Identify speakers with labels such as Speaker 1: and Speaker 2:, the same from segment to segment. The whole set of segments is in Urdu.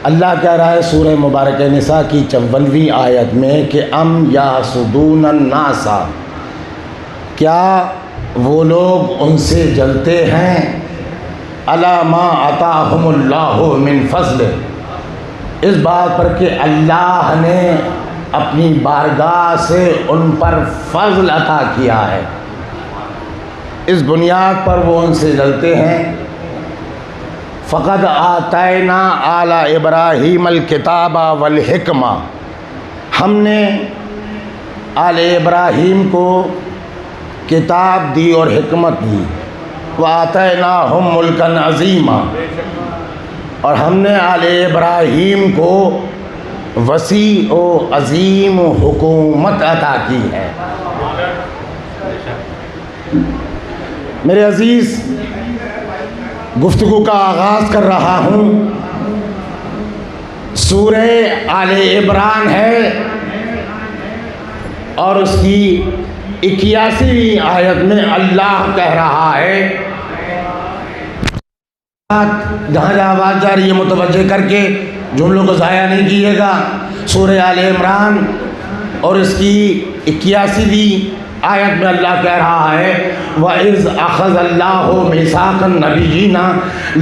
Speaker 1: اللہ کہہ رہا ہے سورہ مبارکہ نساء کی 54ویں آیت میں کہ ام یحسدون الناس، کیا وہ لوگ ان سے جلتے ہیں علی ما عطاہم اللہ من فضل، اس بات پر کہ اللہ نے اپنی بارگاہ سے ان پر فضل عطا کیا ہے، اس بنیاد پر وہ ان سے جلتے ہیں۔ فقد آتینا آل ابراہیم الکتاب والحکمہ، ہم نے آل ابراہیم کو کتاب دی اور حکمت دی، وآتیناہم ملکا عظیما، اور ہم نے آل ابراہیم کو وسیع و عظیم حکومت عطا کی ہے۔ میرے عزیز، گفتگو کا آغاز کر رہا ہوں، سورہ آل عمران ہے اور اس کی 81ویں آیت میں اللہ کہہ رہا ہے، جہاں جہاں آواز جا رہی ہے متوجہ کر کے جملوں کو ضائع نہیں کیے گا۔ سورہ آل عمران اور اس کی 81ویں آیت میں اللہ کہہ رہا ہے، وَإِذْ أَخَذَ اللَّهُ مِيثَاقَ النَّبِيِّينَ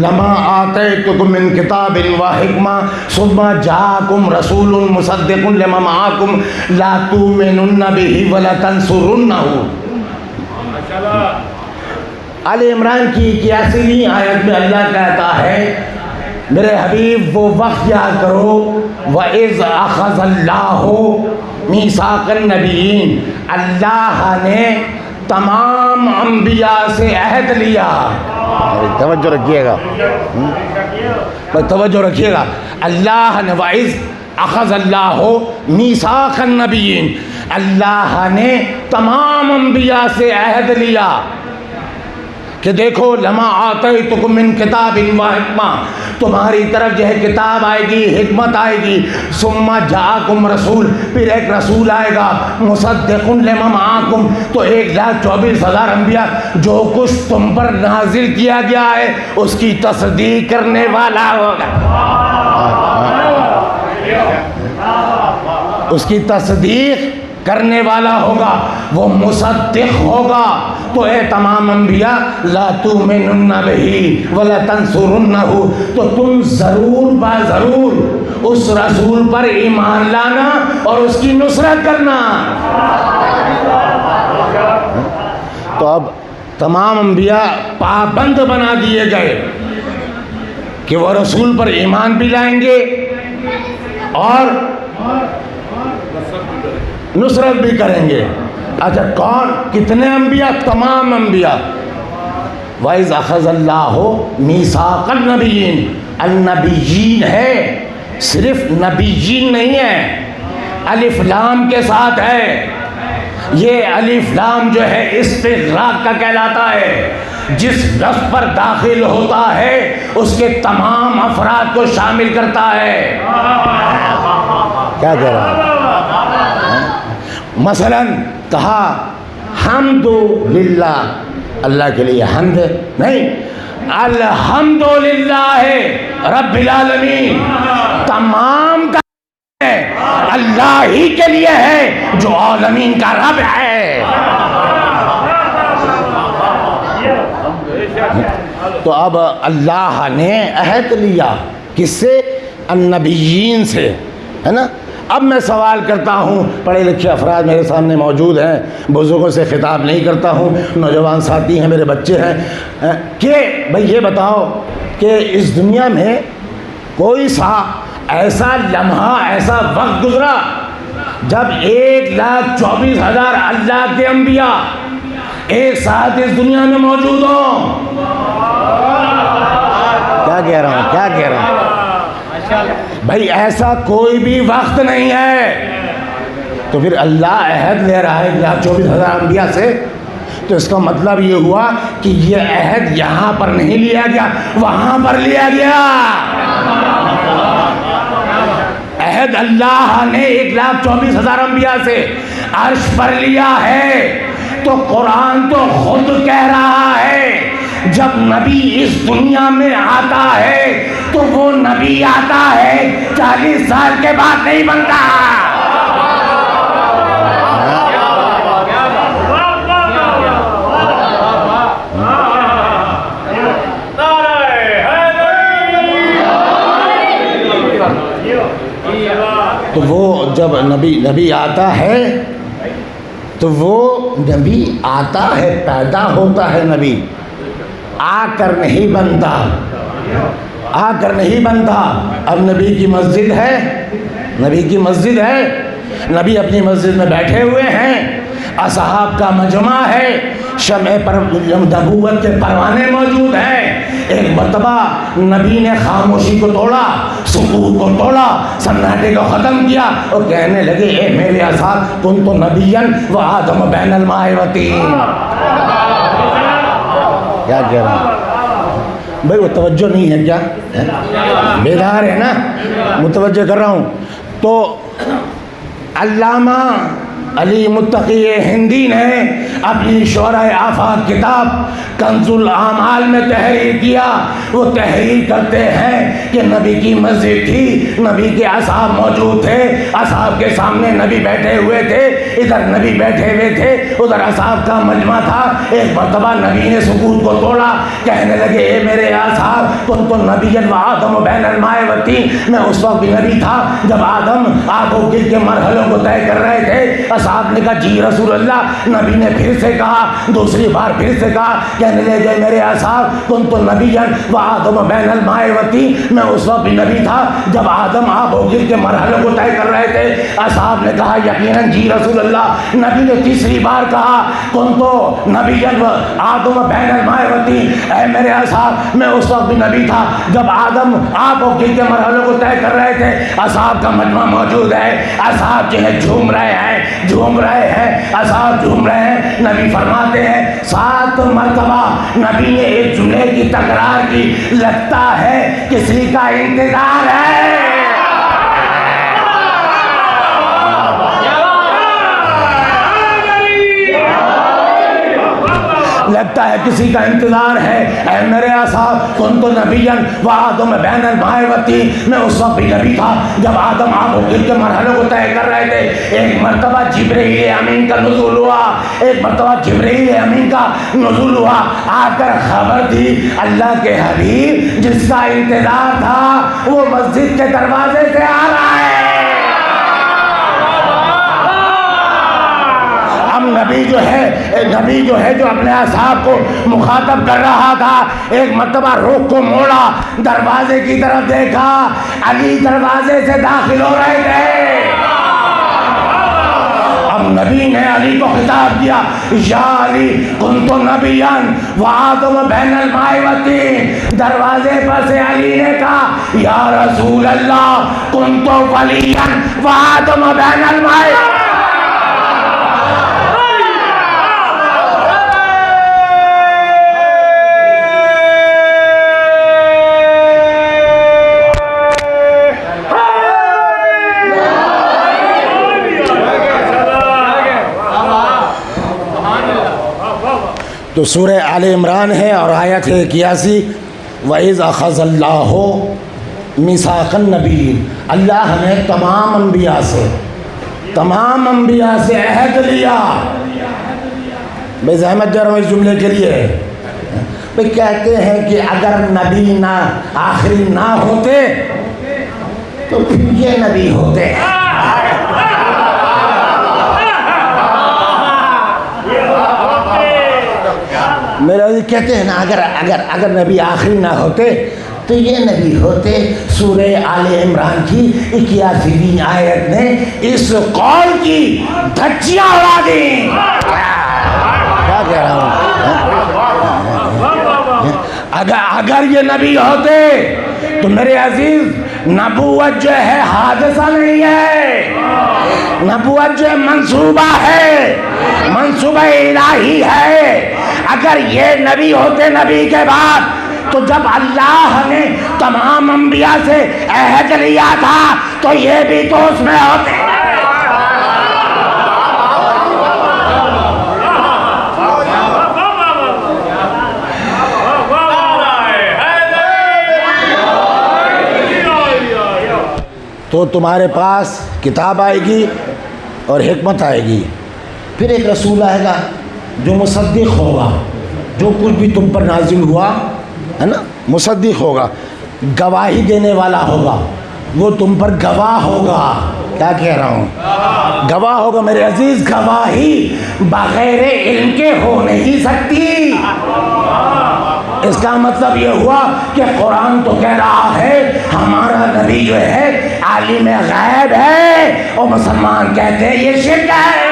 Speaker 1: لَمَا آتَيْتُكُم مِّن كِتَابٍ وَحِكْمَةٍ ثُمَّ جَاءَكُمْ رَسُولٌ مُصَدِّقٌ لِّمَا مَعَكُمْ لَا تُؤْمِنُنَّ بِهِ وَلَتَنصُرُنَّهُ۔ آل عمران کی 81ویں آیت میں اللہ کہتا ہے، میرے حبیب وہ وقت یاد کرو، وَإِذْ أَخَذَ اللَّهُ میثاق النبیین، اللہ نے تمام انبیاء سے عہد لیا۔ توجہ رکھیے گا، توجہ رکھیے گا، اللہ نے وَإِذْ أَخَذَ اللَّهُ میثاق النبیین، اللہ نے تمام انبیاء سے عہد لیا کہ دیکھو لما آتیتکم من کتاب وحکمہ، تمہاری طرف جو ہے کتاب آئے گی، حکمت آئے گی، ثم جاءکم رسول، پھر ایک رسول آئے گا، مصدق لما معاکم، تو 1,24,000 انبیاء جو کچھ تم پر نازل کیا گیا ہے اس کی تصدیق کرنے والا ہوگا، اس کی تصدیق کرنے والا ہوگا، وہ مصدق ہوگا۔ تو اے تمام انبیاء لا تؤمنن بہ ولا تنصرنہ، تو تم ضرور با ضرور اس رسول پر ایمان لانا اور اس کی نصرت کرنا۔ تو اب تمام انبیاء پابند بنا دیے گئے کہ وہ رسول پر ایمان بھی لائیں گے اور نصرت بھی کریں گے۔ اچھا کون؟ کتنے انبیاء؟ تمام انبیاء۔ وَإِذْ أَخَذَ اللَّهُ مِيثَاقَ النَّبِيِّينَ، النبیین ہے، صرف نبیین نہیں ہے، الف لام کے ساتھ ہے۔ یہ الف لام جو ہے استغراق کا کہلاتا ہے، جس لفظ پر داخل ہوتا ہے اس کے تمام افراد کو شامل کرتا ہے۔ کیا کہہ رہا ہے؟ مثلا کہا حمدللہ، اللہ کے لیے حمد نہیں، الحمدللہ رب العالمین، تمام کا ہے اللہ ہی کے لیے ہے جو عالمین کا رب ہے۔ تو اب اللہ نے عہد لیا کس سے؟ النبیین سے، ہے نا۔ اب میں سوال کرتا ہوں، پڑھے لکھے افراد میرے سامنے موجود ہیں، بزرگوں سے خطاب نہیں کرتا ہوں، نوجوان ساتھی ہیں، میرے بچے ہیں، کہ بھئی یہ بتاؤ کہ اس دنیا میں کوئی سا ایسا لمحہ، ایسا وقت گزرا جب 1,24,000 اللہ کے انبیاء ایک ساتھ اس دنیا میں موجود ہوں؟ کیا کہہ رہا ہوں، کیا کہہ رہا ہوں؟ بھائی ایسا کوئی بھی وقت نہیں ہے۔ تو پھر اللہ عہد لے رہا ہے 1,24,000 انبیاء سے، تو اس کا مطلب یہ ہوا کہ یہ عہد یہاں پر نہیں لیا گیا، وہاں پر لیا گیا۔ عہد اللہ نے 1,24,000 انبیاء سے عرش پر لیا ہے، تو قرآن تو خود کہہ رہا ہے جب نبی اس دنیا میں آتا ہے تو وہ نبی آتا ہے 40 سال کے بعد نہیں بنتا. تو وہ جب نبی آتا ہے تو وہ نبی آتا ہے، پیدا ہوتا ہے نبی، آ کر نہیں بنتا، آ کر نہیں بنتا. اب نبی کی مسجد ہے، نبی کی مسجد ہے، نبی اپنی مسجد میں بیٹھے ہوئے ہیں، اصحاب کا مجمع ہے، شمع پر نبوت کے پروانے موجود ہیں. ایک مرتبہ نبی نے خاموشی کو توڑا، سکوت کو توڑا، سناٹے کو ختم کیا اور کہنے لگے اے میرے اصحاب کنت نبیا و آدم بین الماء والطین. کیا کہہ رہا ہوں بھائی؟ وہ توجہ نہیں ہے کیا؟ بیدار ہے نا؟ متوجہ کر رہا ہوں. تو علامہ علی متقی ہندی نے اپنی شعراء آفاق کتاب کنز الاعمال میں تحریر کیا. وہ تحریر کرتے ہیں کہ نبی کی مسجد تھی، نبی کے اصحاب موجود تھے، اصحاب کے سامنے نبی بیٹھے ہوئے تھے، ادھر نبی بیٹھے ہوئے تھے، ادھر اصحاب کا مجمع تھا. ایک مرتبہ نبی نے سکوت کو توڑا، کہنے لگے اے میرے اصحاب کنت نبیا و آدم بین الماء والطین. میں اس وقت بھی نبی تھا جب آدم آب و گل کے مرحلوں کو طے کر رہے تھے. اصحاب نے کہا جی رسول اللہ. نبی نے پھر سے کہا، دوسری بار پھر سے کہا، کہنے لگے میرے اصحاب کنت نبیا و آدم بین الماء والطین. میں اس وقت بھی نبی تھا جب آدم آب و گل کے مرحلوں کو طے کر رہے تھے. اصحاب نے کہا یقیناً جی رسول اللہ. نبی نے تیسری بار کہا کنت نبیا و آدم بین الماء والطین. اے میرے اصحاب میں اس وقت بھی نبی تھا جب آدم آب و گل کے مرحلوں کو طے کر رہے تھے. اصحاب کا مجمع موجود ہے، اصحاب جو ہے جھوم رہے ہیں، جھوم رہے ہیں، اصحاب جھوم رہے ہیں. نبی فرماتے ہیں 7 مرتبہ نبی نے ایک جملے کی تکرار کی، لگتا ہے کسی کا انتظار ہے. لگتا ہے کسی کا انتظار ہے. اے میرے اصحاب کنت نبیا و آدم بین الماء والطین. میں اس وقت بھی نبی تھا جب آدم آب و گل کے مرحلوں کو طے کر رہے تھے. ایک مرتبہ جبرائیل امین کا نزول ہوا، ایک مرتبہ جبرائیل امین کا نزول ہوا. آ کر خبر دی اللہ کے حبیب جس کا انتظار تھا وہ مسجد کے دروازے سے آ رہا ہے. نبی جو ہے جو اپنے اصحاب کو مخاطب کر رہا تھا، ایک مرتبہ رخ کو موڑا، دروازے کی طرف دیکھا، علی دروازے سے داخل ہو رہے تھے. اب نبی نے علی کو خطاب کیا یا علی کنت نبیا و آدم بین الماء والطین. دروازے پر سے علی نے کہا یا رسول اللہ کنت ولیا و آدم بین الماء. تو سورہ آل عمران ہے اور آیت ہے 81. وَإِذْ أَخَذَ اللَّهُ مِيثَاقَ النَّبِيِّينَ. اللہ نے تمام انبیاء سے عہد لیا. بھائی زحمت دے رہا ہوں اس جملے کے لیے. بھائی کہتے ہیں کہ اگر نبی نہ آخری نہ ہوتے تو پھر یہ نبی ہوتے. میرا کہتے ہیں نا اگر نبی آخری نہ ہوتے تو یہ نبی ہوتے. سورہ آل عمران کی 81ویں آیت نے اس قول کی دھچیاں اڑا دی. کیا کہہ رہا ہوں؟ اگر یہ نبی ہوتے تو میرے عزیز نبوت جو ہے حادثہ نہیں ہے، نبوت جو ہے منصوبہ ہے، منصوبہ الہی ہے. اگر یہ نبی ہوتے نبی کے بعد تو جب اللہ نے تمام انبیاء سے عہد لیا تھا تو یہ بھی تو اس میں ہوتے. تو تمہارے پاس کتاب آئے گی اور حکمت آئے گی، پھر ایک رسول آئے گا جو مصدق ہوگا، جو کچھ بھی تم پر نازل ہوا ہے نا، مصدق ہوگا، گواہی دینے والا ہوگا، وہ تم پر گواہ ہوگا۔ کیا کہہ رہا ہوں؟ گواہ ہوگا میرے عزیز۔ گواہی بغیر علم کے ہو نہیں سکتی۔ اس کا مطلب یہ ہوا کہ قرآن تو کہہ رہا ہے ہمارا نبی جو ہے عالم غیب ہے، اور مسلمان کہتے ہیں یہ شرک ہے۔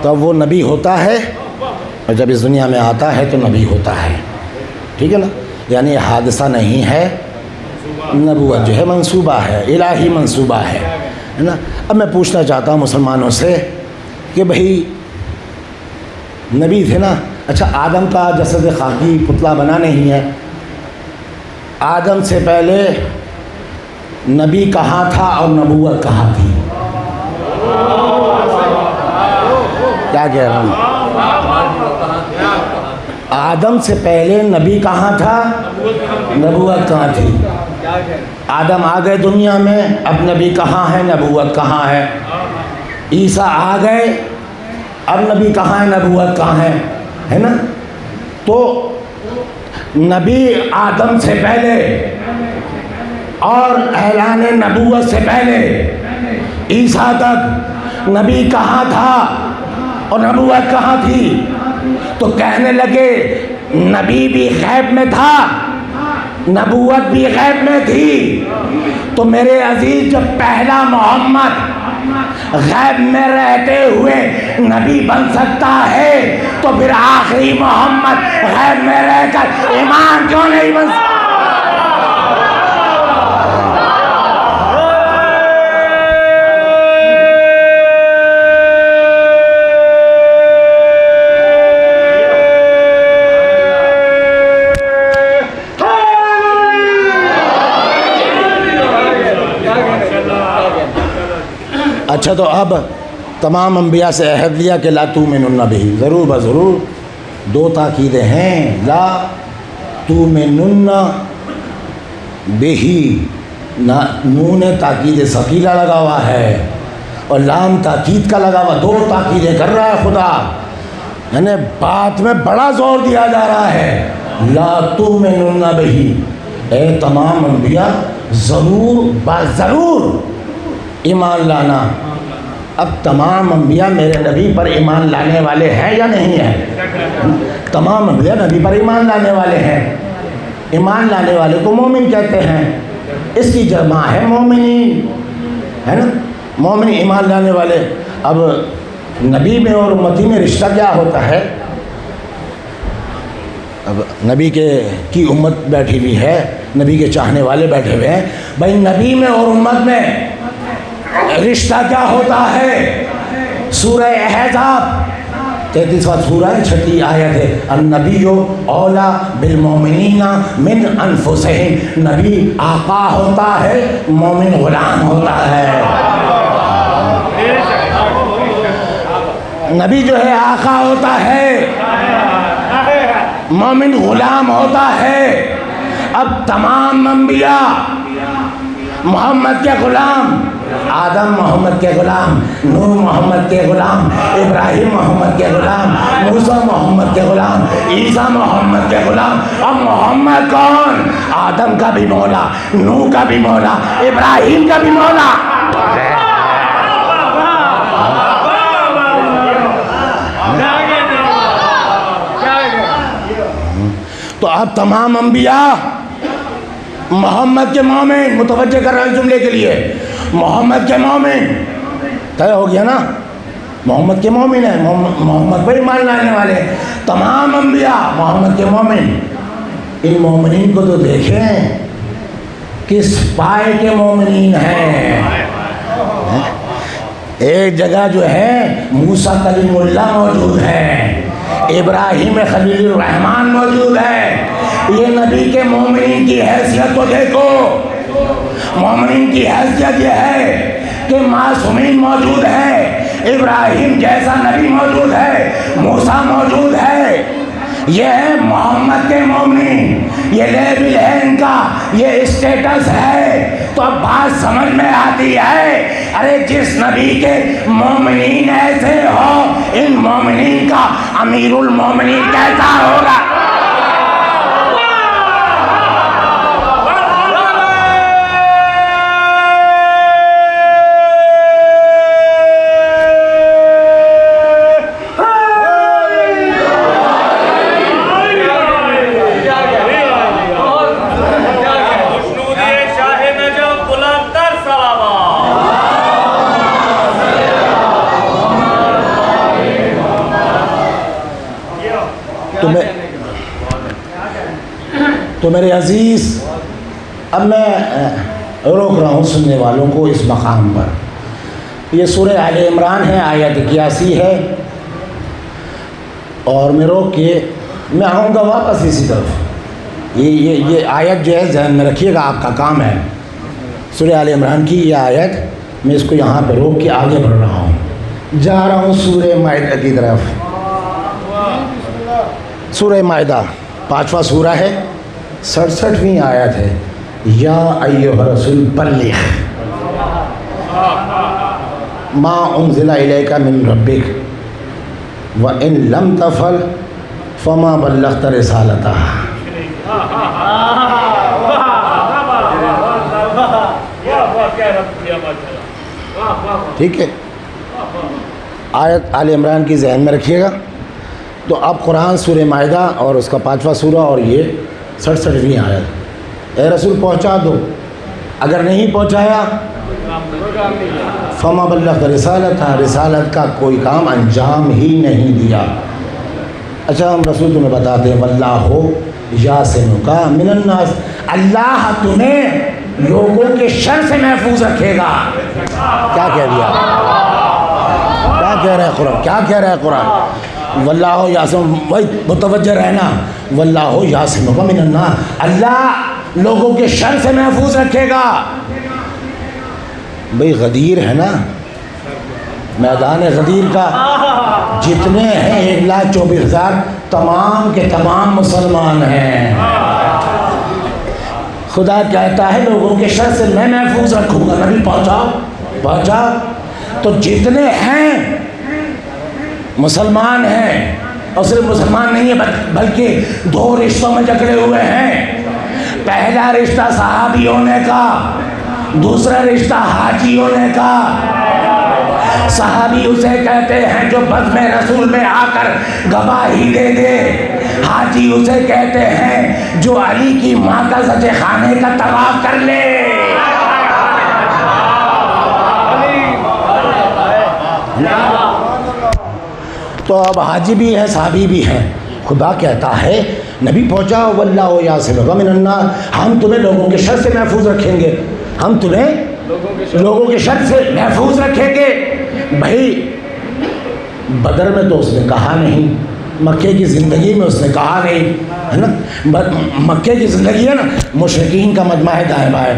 Speaker 1: تو اب وہ نبی ہوتا ہے، اور جب اس دنیا میں آتا ہے تو نبی ہوتا ہے، ٹھیک ہے نا؟ یعنی حادثہ نہیں ہے، نبوت جو ہے منصوبہ ہے، الہی منصوبہ ہے نا۔ اب میں پوچھنا چاہتا ہوں مسلمانوں سے کہ بھئی نبی تھے نا، اچھا آدم کا جسد خاکی پتلا بنا نہیں ہے، آدم سے پہلے نبی کہاں تھا اور نبوت کہاں تھی؟ کیا کہہ رہا ہوں؟ آدم سے پہلے نبی کہاں تھا، نبوت کہاں تھی؟ آدم آ گئے دنیا میں، اب نبی کہاں ہے، نبوت کہاں ہے؟ عیسیٰ آ گئے، اب نبی کہاں ہے، نبوت کہاں ہے نا؟ تو نبی آدم سے پہلے اور اعلان نبوت سے پہلے عیسیٰ تک نبی کہاں تھا اور نبوت کہاں تھی؟ تو کہنے لگے نبی بھی غیب میں تھا، نبوت بھی غیب میں تھی۔ تو میرے عزیز جب پہلا محمد غیب میں رہتے ہوئے نبی بن سکتا ہے تو پھر آخری محمد غیب میں رہ کر ایمان کیوں نہیں بن سکتا؟ اچھا تو اب تمام انبیاء سے عہد لیا کہ لا تؤمنن بہ، ضرور بضرور دو تاکیدیں ہیں، لا تؤمنن بہ، نون تاکید ثقیلہ لگا ہوا ہے اور لام تاکید کا لگا ہوا، دو تاکیدیں کر رہا ہے خدا، یعنی بات میں بڑا زور دیا جا رہا ہے، لا تؤمنن بہ، اے تمام انبیاء ضرور بضرور ایمان لانا۔ اب تمام انبیاء میرے نبی پر ایمان لانے والے ہیں یا نہیں ہیں؟ تمام انبیاء نبی پر ایمان لانے والے ہیں۔ ایمان لانے والے کو مومن کہتے ہیں، اس کی جمع ہے مومنین، ہے نا؟ مومن ایمان لانے والے۔ اب نبی میں اور امتی میں رشتہ کیا ہوتا ہے؟ اب نبی کی امت بیٹھی ہوئی ہے، نبی کے چاہنے والے بیٹھے ہوئے ہیں، بھائی نبی میں اور امت میں رشتہ کیا ہوتا ہے؟ سورہ احزاب 33واں سورہ ہے، 6 آیت ہے، النبی اولا بالمومنین من انفسہم، نبی آقا ہوتا ہے، مومن غلام ہوتا ہے۔ نبی جو ہے آقا ہوتا ہے، مومن غلام ہوتا ہے۔ اب تمام انبیاء محمد کے غلام، آدم محمد کے غلام، نوح محمد کے غلام، ابراہیم محمد کے غلام، موسیٰ محمد کے غلام، عیسیٰ محمد کے غلام۔ اب محمد کون؟ آدم کا بھی مولا، نوح کا بھی مولا، ابراہیم کا بھی مولا۔ تو اب تمام انبیاء محمد کے مومن، متوجہ کر رہے ہیں جملے کے لیے، محمد کے مومن طے ہو گیا نا، محمد کے مومن ہے، محمد پر ایمان لانے والے تمام انبیاء محمد کے مومن۔ ان مومنین کو تو دیکھیں کس پائے کے مومنین ہیں۔ ایک جگہ جو ہے موسیٰ کلیم اللہ موجود ہے، ابراہیم خلیل الرحمن موجود ہے۔ یہ نبی کے مومنین کی حیثیت کو دیکھو، مومنین کی حیثیت یہ ہے کہ معصومین موجود ہے، ابراہیم جیسا نبی موجود ہے، موسیٰ موجود ہے، یہ ہے محمد کے مومنین، یہ لیبل ہے ان کا، یہ اسٹیٹس ہے۔ تو اب بات سمجھ میں آتی ہے، ارے جس نبی کے مومنین ایسے ہو، ان مومنین کا امیر المومنین کیسا ہوگا؟ تو میرے عزیز، اب میں روک رہا ہوں سننے والوں کو اس مقام پر۔ یہ سورہ آل عمران ہے، آیت 81 ہے، اور میں روک کے میں آؤں گا واپس اسی طرف۔ یہ آیت جو ہے ذہن میں رکھیے گا، آپ کا کام ہے۔ سورہ آل عمران کی یہ آیت، میں اس کو یہاں پہ روک کے آگے بڑھ رہا ہوں، جا رہا ہوں سورہ مائدہ کی طرف۔ سورہ مائدہ 5واں سورہ ہے، 67ویں آیت ہے۔ یا ایھا الرسول بلغ ما انزل الیک من ربک وان لم تفعل فما بلغت رسالتہ۔ ٹھیک ہے، آیت آل عمران کی ذہن میں رکھیے گا۔ تو اب قرآن سورہ مائدہ اور اس کا 5واں سورہ اور یہ 67ویں آیت۔ اے رسول پہنچا دو، اگر نہیں پہنچایا فما بلغت رسالتہ، رسالت کا کوئی کام انجام ہی نہیں دیا۔ اچھا ہم رسول تمہیں بتاتے ہیں، واللہ یعصمک من الناس، اللہ تمہیں لوگوں کے شر سے محفوظ رکھے گا۔ کیا کہہ دیا؟ کیا کہہ رہا ہے قرآن؟ کیا کہہ رہا ہے قرآن؟ واللہ یعصم، بھائی متوجہ رہنا، واللہ یعصمک من الناس، اللہ لوگوں کے شر سے محفوظ رکھے گا۔ بھائی غدیر ہے نا، میدان غدیر کا جتنے ہیں 1,24,000 تمام کے تمام مسلمان ہیں۔ خدا کہتا ہے لوگوں کے شر سے میں محفوظ رکھوں گا۔ نبی پہنچا تو جتنے ہیں مسلمان ہیں، اور صرف مسلمان نہیں ہے بلکہ 2 رشتوں میں جکڑے ہوئے ہیں۔ پہلا رشتہ صحابی ہونے کا، دوسرا رشتہ حاجی ہونے کا۔ صحابی اسے کہتے ہیں جو بزم رسول میں آ کر گواہی دے دے، حاجی اسے کہتے ہیں جو علی کی ماں کا سچے خانے کا طواف کر لے۔ تو اب حاجی بھی ہے، صحابی بھی ہیں۔ خدا کہتا ہے نبی پہنچا، واللہ یعصمک من الناس، ہم تمہیں لوگوں کے شر سے محفوظ رکھیں گے، ہم تمہیں لوگوں کے شر سے محفوظ رکھیں گے۔ بھائی بدر میں تو اس نے کہا نہیں، مکے کی زندگی میں اس نے کہا نہیں، ہے نا؟ مکے کی زندگی ہے نا، مشرکین کا مجمع ہے دائیں بائیں،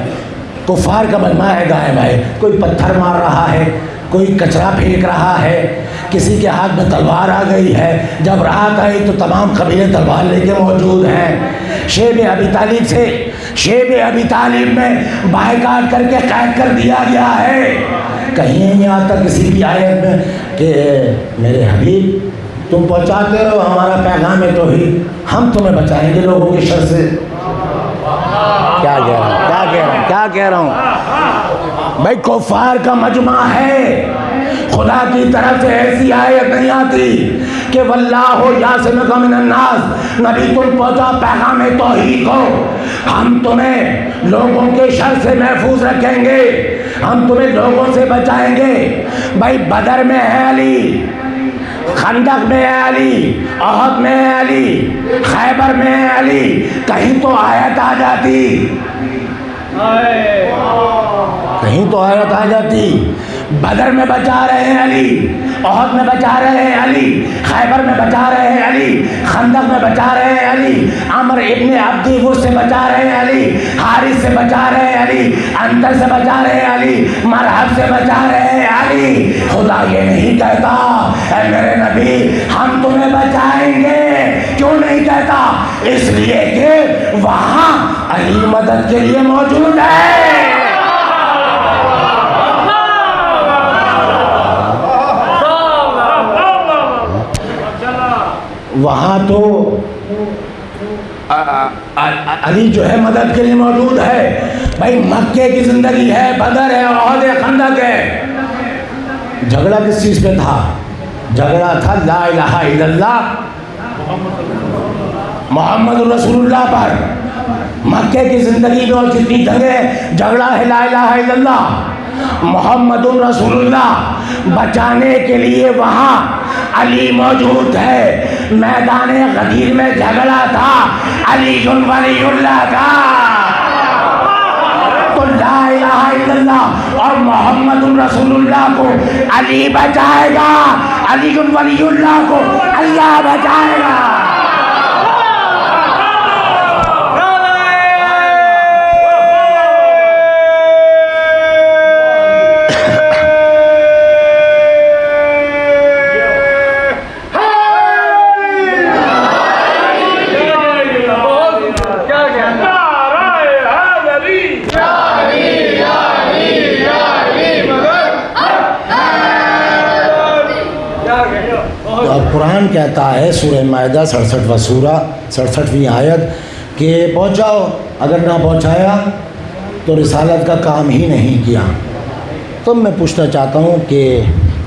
Speaker 1: کفار کا مجمع ہے دائیں بائیں، کوئی پتھر مار رہا ہے، کوئی کچرا پھینک رہا ہے، کسی کے ہاتھ میں تلوار آ گئی ہے۔ جب رات آئی تو تمام قبیلے تلوار لے کے موجود ہیں۔ شیب ابی طالب میں بائیکاٹ کر کے قید کر دیا گیا ہے۔ کہیں نہیں آتا کسی بھی آیت میں کہ میرے حبیب تم پہنچاتے رہو ہمارا پیغام توحید، ہم تمہیں بچائیں گے لوگوں کے شر سے۔ کیا کہہ رہا ہوں بھائی، کفار کا مجمع ہے۔ خدا کی طرف سے ایسی آیت نہیں آتی کہ واللہ یعصمک من الناس، نبی تم پہنچا پیغام توحید کو، ہم تمہیں لوگوں کے شر سے محفوظ رکھیں گے، ہم تمہیں لوگوں سے بچائیں گے۔ بھائی بدر میں ہے علی، خندق میں ہے علی، احد میں ہے علی، خیبر میں ہے علی، کہیں تو آیت آ جاتی، کہیں تو آیت آ جاتی۔ بدر میں بچا رہے ہیں علی، احد میں بچا رہے ہیں علی، خیبر میں بچا رہے ہیں علی، خندق میں بچا رہے ہیں علی، عمر ابن عبد وس سے بچا رہے ہیں علی، حارث سے بچا رہے ہیں علی، انتر سے بچا رہے ہیں علی، مرحب سے بچا رہے ہیں علی۔ خدا یہ نہیں کہتا اے میرے نبی ہم تمہیں بچائیں گے کیوں نہیں کہتا؟ اس لیے کہ وہاں علی مدد کے لیے موجود ہے۔ وہاں تو علی جو ہے مدد کے لیے موجود ہے۔ بھائی مکے کی زندگی ہے، بدر ہے، احد ہے، خندق ہے۔ جھگڑا کس چیز پہ تھا؟ جھگڑا تھا لا الہ الا اللہ محمد رسول اللہ پر۔ مکے کی زندگی میں اور جتنی جگہ جھگڑا ہے لا الہ الا اللہ محمد رسول اللہ، بچانے کے لیے وہاں علی موجود ہے۔ میدان غدیر میں جھگڑا تھا، علی ولی اللہ کا۔ تو لا الہ الا اللہ اور محمد رسول اللہ کو علی بچائے گا، علی ولی اللہ کو اللہ بچائے گا۔ اور قرآن کہتا ہے سورہ مائدہ 67واں سورہ 67ویں آیت کہ پہنچاؤ، اگر نہ پہنچایا تو رسالت کا کام ہی نہیں کیا۔ تو میں پوچھنا چاہتا ہوں کہ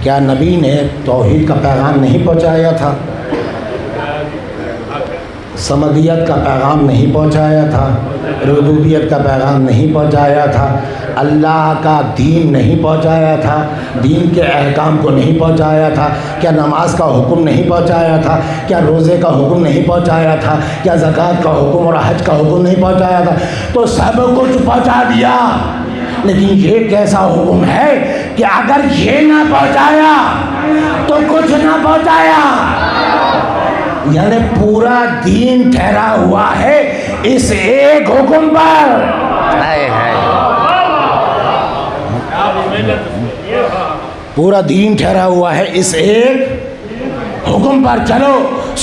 Speaker 1: کیا نبی نے توحید کا پیغام نہیں پہنچایا تھا؟ صمدیت کا پیغام نہیں پہنچایا تھا؟ ربوبیت کا پیغام نہیں پہنچایا تھا؟ اللہ کا دین نہیں پہنچایا تھا؟ دین کے احکام کو نہیں پہنچایا تھا؟ کیا نماز کا حکم نہیں پہنچایا تھا؟ کیا روزے کا حکم نہیں پہنچایا تھا؟ کیا زکوٰۃ کا حکم اور حج کا حکم نہیں پہنچایا تھا؟ تو سب کچھ پہنچا دیا، لیکن یہ کیسا حکم ہے کہ اگر یہ نہ پہنچایا تو کچھ نہ پہنچایا؟ یعنی پورا دین ٹھہرا ہوا ہے اس ایک حکم پر۔ پورا دین ٹھہرا ہوا ہے اس ایک حکم پر۔ چلو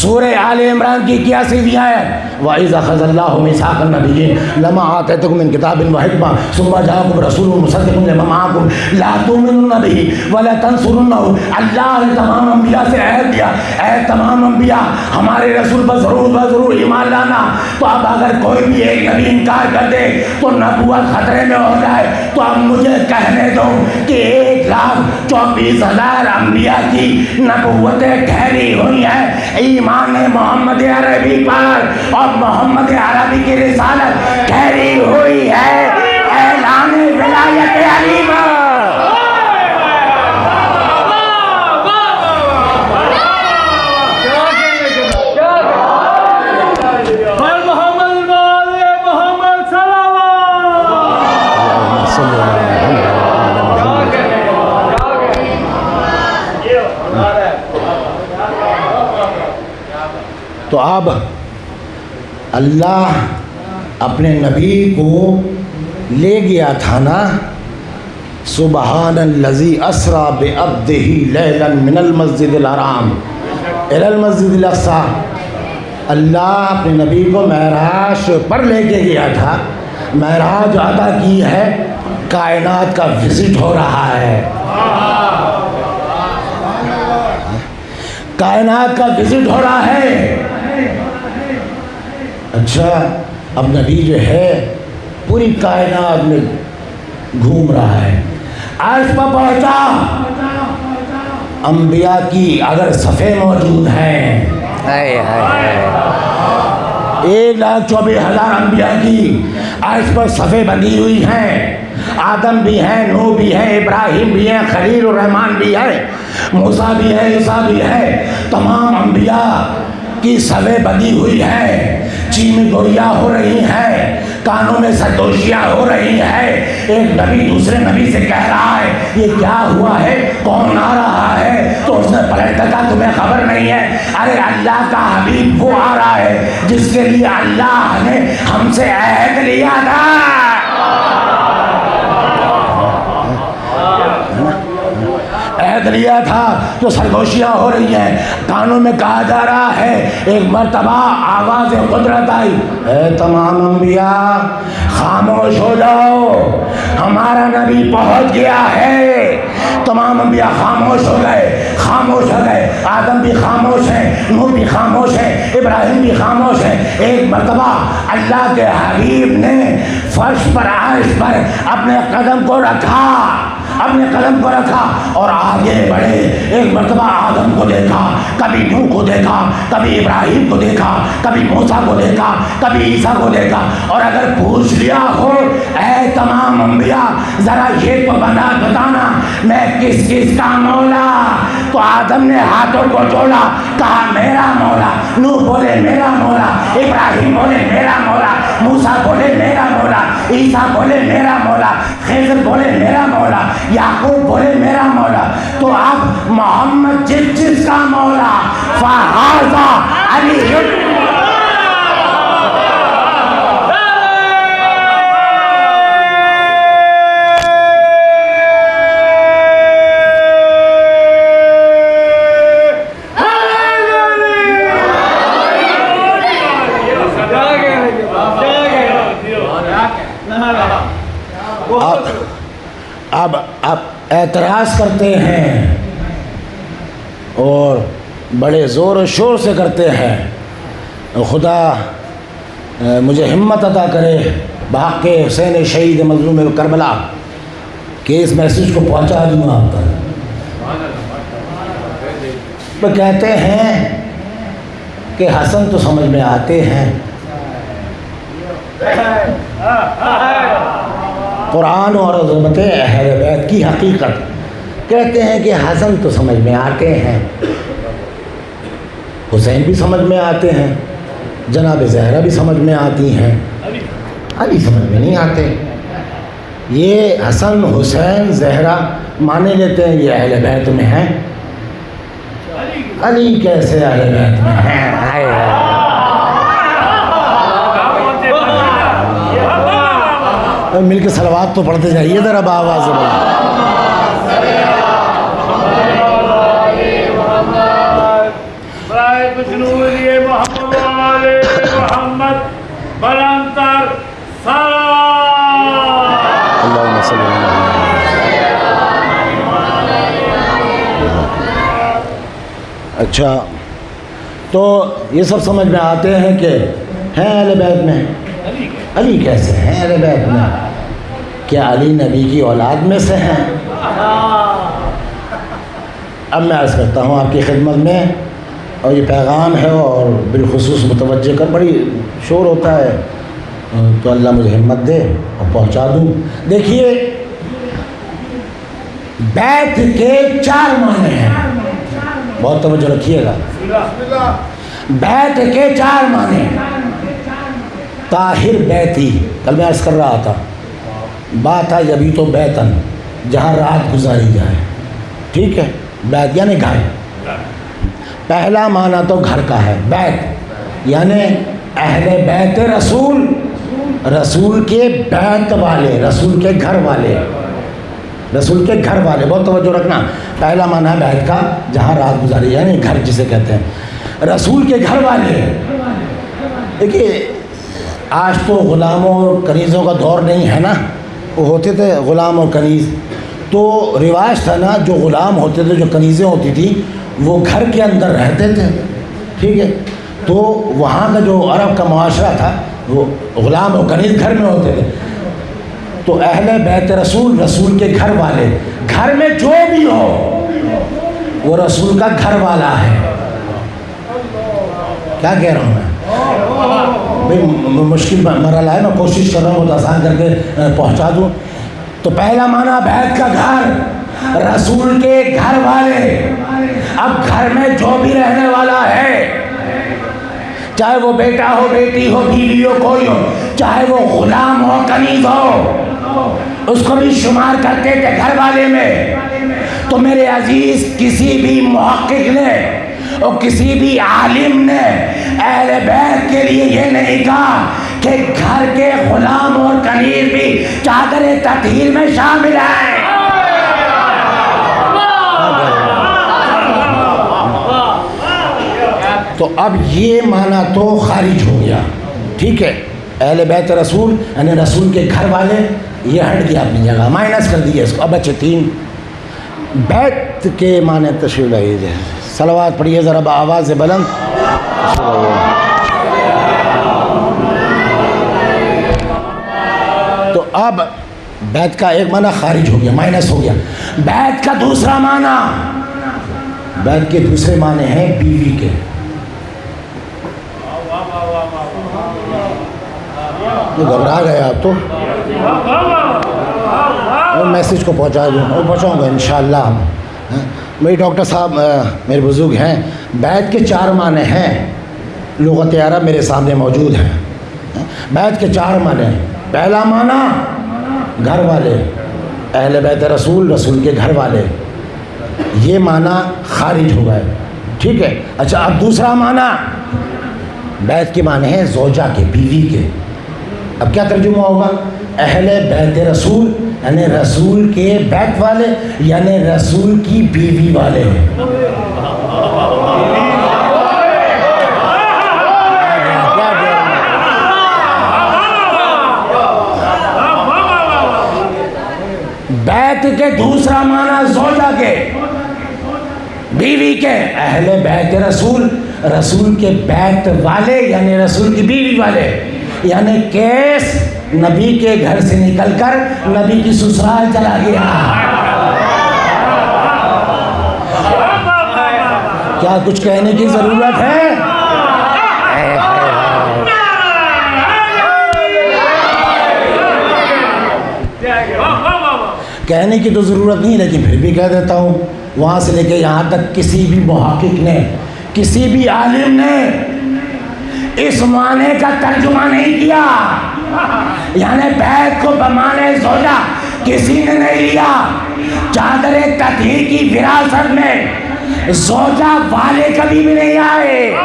Speaker 1: سورہ آل عمران کی 81ویں آیت، وَإِذْ أَخَذَ اللَّهُ مِيثَاقَ النَّبِيِّينَ لَمَا آتَيْتُكُم مِّن كِتَابٍ وَحِكْمَةٍ ثُمَّ جَاءَكُمْ رَسُولٌ مُّصَدِّقٌ لِّمَا مَعَكُمْ لَا تُؤْمِنُنَّ بِهِ وَلَا تَنصُرُنَّهُ۔ اللہ نے تمام انبیاء سے عہد دیا، اے تمام انبیاء ہمارے رسول پر ضرور ایمان لانا۔ تو اب اگر کوئی بھی ایک نبی انکار کر دے تو نبوت خطرے میں ہو جائے، تو اب مجھے کہنے دو کہ 1,24,000 انبیاء کی نبوتیں ٹھہری ہوئی ہیں ایمان محمد عربی پر، اور محمد عربی کی رسالت ٹھہری ہوئی ہے اعلان ولایت علی پر۔ تو اب اللہ اپنے نبی کو لے گیا تھا نا، سبحان الذی اسریٰ بعبدہ لیلا من المسجد الحرام الی المسجد الاقصیٰ۔ اللہ اپنے نبی کو معراج پر لے کے گیا تھا۔ معراج ادا کی ہے، کائنات کا وزٹ ہو رہا ہے، کائنات کا وزٹ ہو رہا ہے۔ اچھا اب نبی جو ہے پوری کائنات میں گھوم رہا ہے، عرش پر پہنچا، انبیاء کی اگر صفیں موجود ہیں 1,24,000 انبیاء کی عرش پر صفیں بندھی ہوئی ہیں۔ آدم بھی ہیں، نوح بھی ہیں، ابراہیم بھی ہیں، خلیل الرحمن بھی ہے، موسیٰ بھی ہے، عیسیٰ بھی ہے۔ تمام انبیاء کی صفیں بندھی ہوئی ہیں، چین گویاں ہو رہی ہیں، کانوں میں سردوشیاں ہو رہی ہیں۔ ایک نبی دوسرے نبی سے کہہ رہا ہے یہ کیا ہوا ہے، کون آ رہا ہے؟ تو اس نے پلٹ کر کہا تمہیں خبر نہیں ہے، ارے اللہ کا حبیب وہ آ رہا ہے جس کے لیے اللہ نے ہم سے عہد لیا تھا۔ رکھ لیا تھا تو سرگوشیاں ہو رہی ہیں، کانوں میں کہا جا رہا ہے۔ ایک مرتبہ آواز قدرت آئی، اے تمام انبیاء خاموش ہو جاؤ، ہمارا نبی پہنچ گیا ہے۔ تمام انبیاء خاموش ہو گئے، خاموش ہو گئے۔ آدم بھی خاموش ہے، نوح بھی خاموش ہے، ابراہیم بھی خاموش ہے۔ ایک مرتبہ اللہ کے حبیب نے فرش پر عرش پر اپنے قدم کو رکھا، اپنے قدم کو رکھا اور آگے بڑھے۔ ایک مرتبہ آدم کو دیکھا، کبھی نوح کو دیکھا، کبھی ابراہیم کو دیکھا، کبھی موسیٰ کو دیکھا، کبھی عیسیٰ کو دیکھا۔ اور اگر پوچھ لیا ہو اے تمام انبیاء ذرا یہ تو بتانا میں کس کس کا مولا، تو آدم نے ہاتھوں کو جوڑا، کہا میرا مولا۔ نوح بولے میرا مولا، ابراہیم بولے میرا مولا، موسیٰ بولے میرا مولا، عیسیٰ بولے میرا مولا، خضر بولے میرا مولا، یعقوب بولے میرا مولا۔ تو اب محمد جس جس کا مولا فہذا علی۔ اب اعتراض کرتے ہیں اور بڑے زور و شور سے کرتے ہیں، خدا مجھے ہمت عطا کرے بحق حسین شہید مظلوم کربلا کہ اس میسیج کو پہنچا دوں آپ تک۔ وہ کہتے ہیں کہ حسن تو سمجھ میں آتے ہیں، قرآن اور عظمت اہل بیت کی حقیقت کہتے ہیں کہ حسن تو سمجھ میں آتے ہیں، حسین بھی سمجھ میں آتے ہیں، جناب زہرا بھی سمجھ میں آتی ہیں، علی سمجھ میں نہیں آتے۔ یہ حسن حسین زہرا مانے لیتے ہیں یہ اہل بیت میں ہیں، علی کیسے اہل بیت میں ہیں؟ مل کے صلوات تو پڑھتے جائیے ذرا بآواز سے بولیں۔ اللہم صلی اللہ علیہ وسلم۔ اچھا تو یہ سب سمجھ میں آتے ہیں کہ ہیں اہل بیت میں، علی کیسے ہیں اہل بیت میں؟ کیا علی نبی کی اولاد میں سے ہیں؟ اب میں عرض کرتا ہوں آپ کی خدمت میں، اور یہ پیغام ہے اور بالخصوص متوجہ کر، بڑی شور ہوتا ہے تو اللہ مجھے ہمت دے اور پہنچا دوں۔ دیکھیے بیت کے 4 معنی ہیں، بہت توجہ رکھیے گا۔ بیت کے 4 معنی، طاہر بیتی، کل میں عرض کر رہا تھا بات ہے ابھی تو بیتن، جہاں رات گزاری جائے، ٹھیک ہے، بیت یعنی گھر۔ پہلا معنی تو گھر کا ہے، بیت یعنی اہل بیت رسول، رسول کے بیت والے، رسول کے گھر والے، رسول کے گھر والے، بہت توجہ رکھنا۔ پہلا معنی ہے بیت کا، جہاں رات گزاری یعنی گھر جسے کہتے ہیں، رسول کے گھر والے۔ دیکھیے آج تو غلاموں اور کنیزوں کا دور نہیں ہے نا، وہ ہوتے تھے غلام اور کنیز، تو رواج تھا نا، جو غلام ہوتے تھے، جو کنیزیں ہوتی تھی، وہ گھر کے اندر رہتے تھے، ٹھیک ہے، تو وہاں کا جو عرب کا معاشرہ تھا وہ غلام اور کنیز گھر میں ہوتے تھے۔ تو اہل بیت رسول، رسول کے گھر والے، گھر میں جو بھی ہو وہ رسول کا گھر والا ہے۔ کیا کہہ رہا ہوں میں؟ بھئی مشکل مرحلہ ہے، میں کوشش کر رہا ہوں بہت آسان کر کے پہنچا دوں۔ تو پہلا معنی بیت کا گھر، رسول کے گھر والے۔ اب گھر میں جو بھی رہنے والا ہے، چاہے وہ بیٹا ہو، بیٹی ہو، بیوی ہو، کوئی ہو، چاہے وہ غلام ہو، کنیز ہو، اس کو بھی شمار کرتے تھے گھر والے میں۔ تو میرے عزیز کسی بھی محقق نے اور کسی بھی عالم نے اہل بیت کے لیے یہ نہیں کہا کہ گھر کے غلام اور کنیز بھی چادر تطہیر میں شامل ہیں۔ تو اب یہ معنی تو خارج ہو گیا، ٹھیک ہے. اہل بیت رسول یعنی رسول کے گھر والے، یہ ہٹ گیا اپنی جگہ، مائنس کر دیا اس کو. اب اچھے 3 بیت کے معنی تشریف لائیے. صلوات پڑھیے ذرا آواز بلند. تو اب بیت کا ایک معنی خارج ہو گیا، مائنس ہو گیا. بیت کا دوسرا معنی، بیت کے دوسرے معنی ہیں بیوی کے. گھبرا گئے آپ تو، میسیج کو پہنچا دوں اور پہنچاؤں گا انشاءاللہ. میری ڈاکٹر صاحب میرے بزرگ ہیں. بیت کے 4 معنی ہیں، لغت عرب میرے سامنے موجود ہیں. بیت کے 4 معنی ہیں. پہلا معنی گھر والے، اہل بیت رسول، رسول کے گھر والے، یہ معنی خارج ہو گئے، ٹھیک ہے. اچھا اب دوسرا معنی بیت کے معنی ہیں زوجہ کے، بیوی کے. اب کیا ترجمہ ہوگا؟ اہل بیت رسول یعنی رسول کے بیت والے، یعنی رسول کی بیوی والے. بیت کے دوسرا معنی زوجہ کے، بیوی کے. اہل بیت رسول، رسول کے بیت والے یعنی رسول کی بیوی والے، یعنی کیس نبی کے گھر سے نکل کر نبی کی سسرال چلا گیا. کیا کچھ کہنے کی ضرورت ہے؟ کہنے کی تو ضرورت نہیں، لیکن پھر بھی کہہ دیتا ہوں. وہاں سے لے کے یہاں تک کسی بھی محقق نے، کسی بھی عالم نے اس معنی کا ترجمہ نہیں کیا. یعنی بیت کو بمعنی زوجہ کسی نے نہیں لیا. چادر تطہیر کی وراثت میں زوجہ والے کبھی بھی نہیں آئے.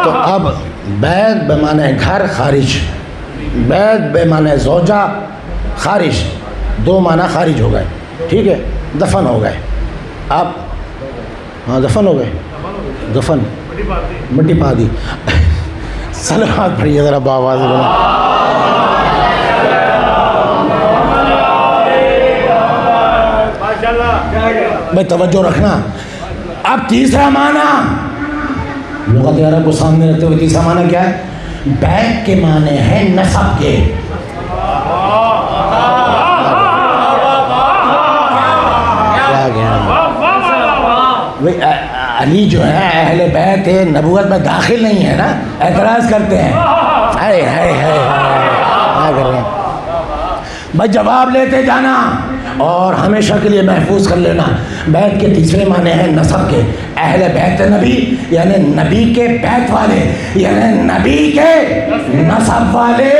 Speaker 1: تو اب بیت بمعنی گھر خارج، بیت بمعنی زوجہ خارج، 2 معنی خارج ہو گئے، ٹھیک ہے. دفن ہو گئے. اب ہاں دفن ہو گئے، دفن مٹی پا دی. صلوات پڑھیے ذرا باواز بنا. بھائی توجہ رکھنا. اب تیسرا معنی لغت عرب کو سامنے رکھتے ہوئے تیسرا معنی کیا ہے؟ بیت کے معنی ہے نسب کے. علی جو ہے اہل بیت نبوت میں داخل نہیں ہے نا، اعتراض کرتے ہیں. بس جواب لیتے جانا اور ہمیشہ کے لیے محفوظ کر لینا. بیت کے تیسرے معنی ہیں نسب کے. اہل بیت نبی یعنی نبی کے بیت والے، یعنی نبی کے نسب والے.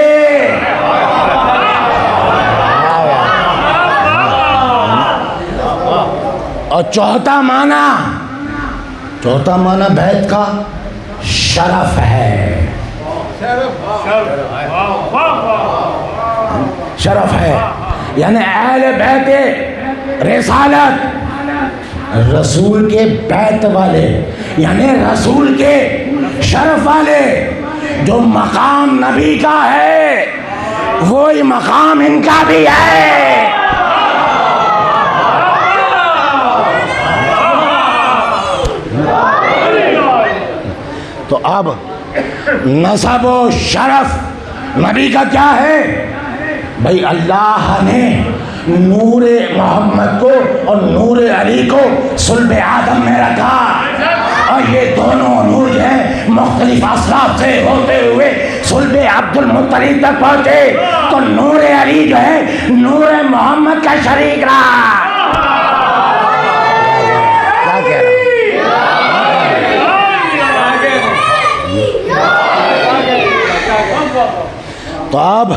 Speaker 1: اور چوتھا معنی بیت کا شرف ہے. شرف ہے یعنی اہل بیت رسالت، رسول کے بیت والے یعنی رسول کے شرف والے. جو مقام نبی کا ہے وہی مقام ان کا بھی ہے. تو اب نسب و شرف نبی کا کیا ہے؟ بھائی اللہ نے نور محمد کو اور نور علی کو صلب آدم میں رکھا، اور یہ دونوں نور جو ہیں مختلف اسلاف سے ہوتے ہوئے صلب عبد المطلب تک پہنچے. تو نور علی جو ہے نور محمد کا شریک رہا. کیا کہہ رہا؟ تو اب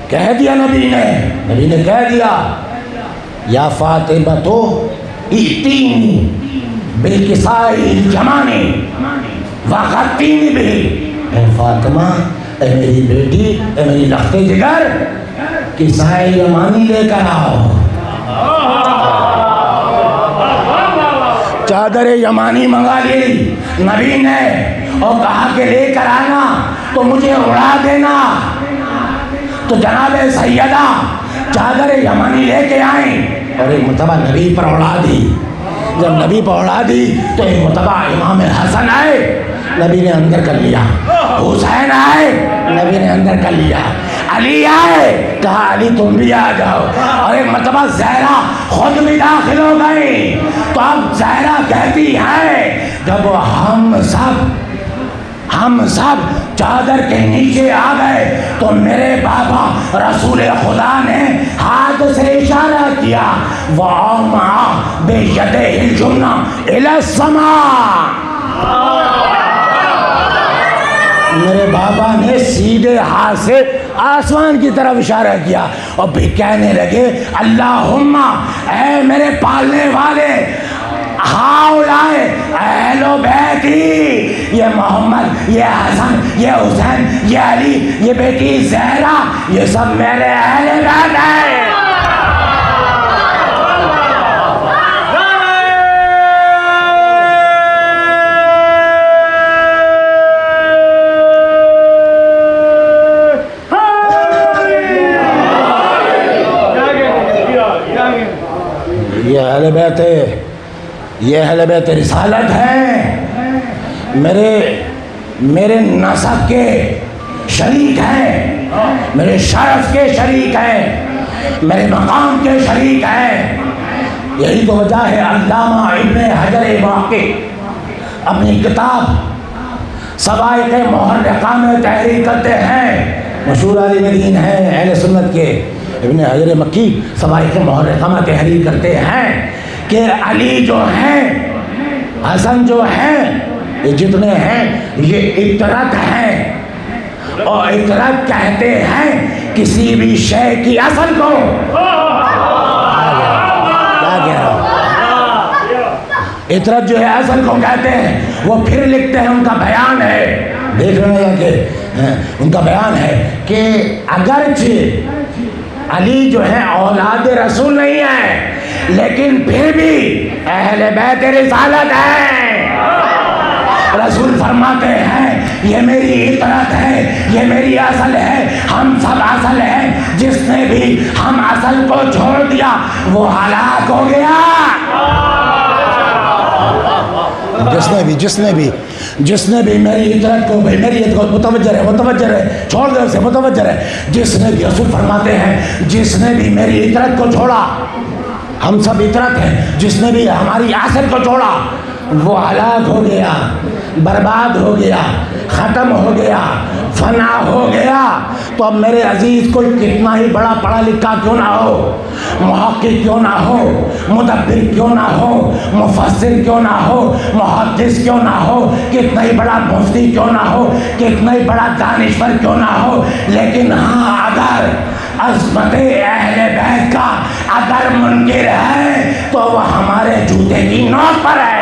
Speaker 1: کہہ دیا نبی نے کہہ دیا یا فاطمہ تو ائتینی بالکسائی الجمانی وغطینی بھی. اے فاطمہ، اے میری بیٹی، اے میری لخت جگر، کسائی یمانی لے کر آؤ چادر یمانی منگا لی نبی نے اور کہا کہ لے کر آنا تو مجھے اڑا دینا. تو جناب سیدہ چادر یمانی لے کے آئیں اور ایک مرتبہ نبی پر اڑا دی. جب نبی پر اڑا دی تو ایک مرتبہ امام حسن آئے, نبی نے اندر کر لیا. حسین آئے, نبی نے اندر کر لیا. علی آئے, کہا علی تم بھی آ جاؤ. اور ایک مرتبہ زہرا خود بھی داخل ہو گئی. تو اب زہرا کہتی ہے جب ہم سب چادر کے نیچے آ گئے تو میرے بابا رسول خدا نے ہاتھ سے اشارہ کیا, وَأَوْمَعَ بِيَدِهِ الْيُمْنَى إِلَى السَّمَاءِ. میرے بابا نے سیدھے ہاتھ سے آسمان کی طرف اشارہ کیا اور پھر کہنے لگے اللہم اے میرے پالنے والے, ہاؤلائے اہل بیتی, یہ محمد, یہ حسن, یہ حسین, یہ علی, یہ بیٹی زہرا, یہ سب میرے اہل بیت ہیں. یہ اہل بیت ہے, یہ اہل بیت رسالت ہے, میرے نسب کے شریک ہیں, میرے شرف کے شریک ہیں, میرے مقام کے شریک ہیں. یہی تو وجہ ہے علامہ ابن حجر واقعی اپنی کتاب صواعق محرقہ میں تحریر کرتے ہیں. مشہور عالم دین ہیں اہل سنت کے ابن حجر مکی صواعق محرقہ میں تحریر کرتے ہیں کہ علی جو ہیں, حسن جو ہیں, یہ جتنے ہیں یہ اطرت ہیں, اور اطرت کہتے ہیں کسی بھی شے کی اصل کو. کیا کہہ رہا ہوں, اطرت جو ہے اصل کو کہتے ہیں. وہ پھر لکھتے ہیں, ان کا بیان ہے, دیکھ رہے ہیں کہ ان کا بیان ہے کہ اگرچہ علی جو ہے اولاد رسول نہیں ہے لیکن پھر بھی اہل بیت رسالت ہے. رسول فرماتے ہیں یہ میری اطرت ہے, یہ میری اصل ہے, ہم سب اصل ہیں, جس نے بھی ہم اصل کو چھوڑ دیا وہ ہلاک ہو گیا. جس نے بھی میری اطرت کو, میری اطرت کو متوجہ ہے, چھوڑ دے اسے, متوجہ ہے. جس نے بھی, رسول فرماتے ہیں جس نے بھی میری اطرت کو چھوڑا, ہم سب اطرت ہیں, جس نے بھی ہماری اصل کو چھوڑا وہ ہلاک ہو گیا, برباد ہو گیا, ختم ہو گیا, فنا ہو گیا. تو اب میرے عزیز کوئی کتنا ہی بڑا پڑھا لکھا کیوں نہ ہو, محقق کیوں نہ ہو, مدبر کیوں نہ ہو, مفسر کیوں نہ ہو, محدث کیوں نہ ہو, کتنا ہی بڑا مفتی کیوں نہ ہو, کتنا ہی بڑا دانشور کیوں نہ ہو, لیکن ہاں اگر عظمت اہل بیت کا اگر منکر ہے تو وہ ہمارے جوتے کی نوک پر ہے.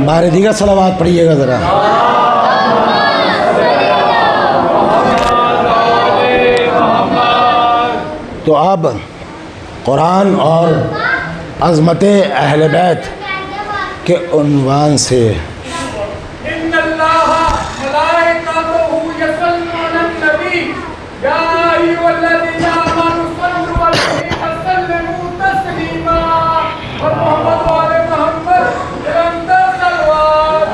Speaker 1: بارے دیگر صلوات پڑھیے گا ذرا. تو اب قرآن اور عظمت اہل بیت کے عنوان سے
Speaker 2: ان اللہ ملائکتہ یصلون علی النبی یا ایھا الذین آمنوا صلوا علیہ وسلموا تسلیما. اور محمد و آل محمد نرنتر صلوات.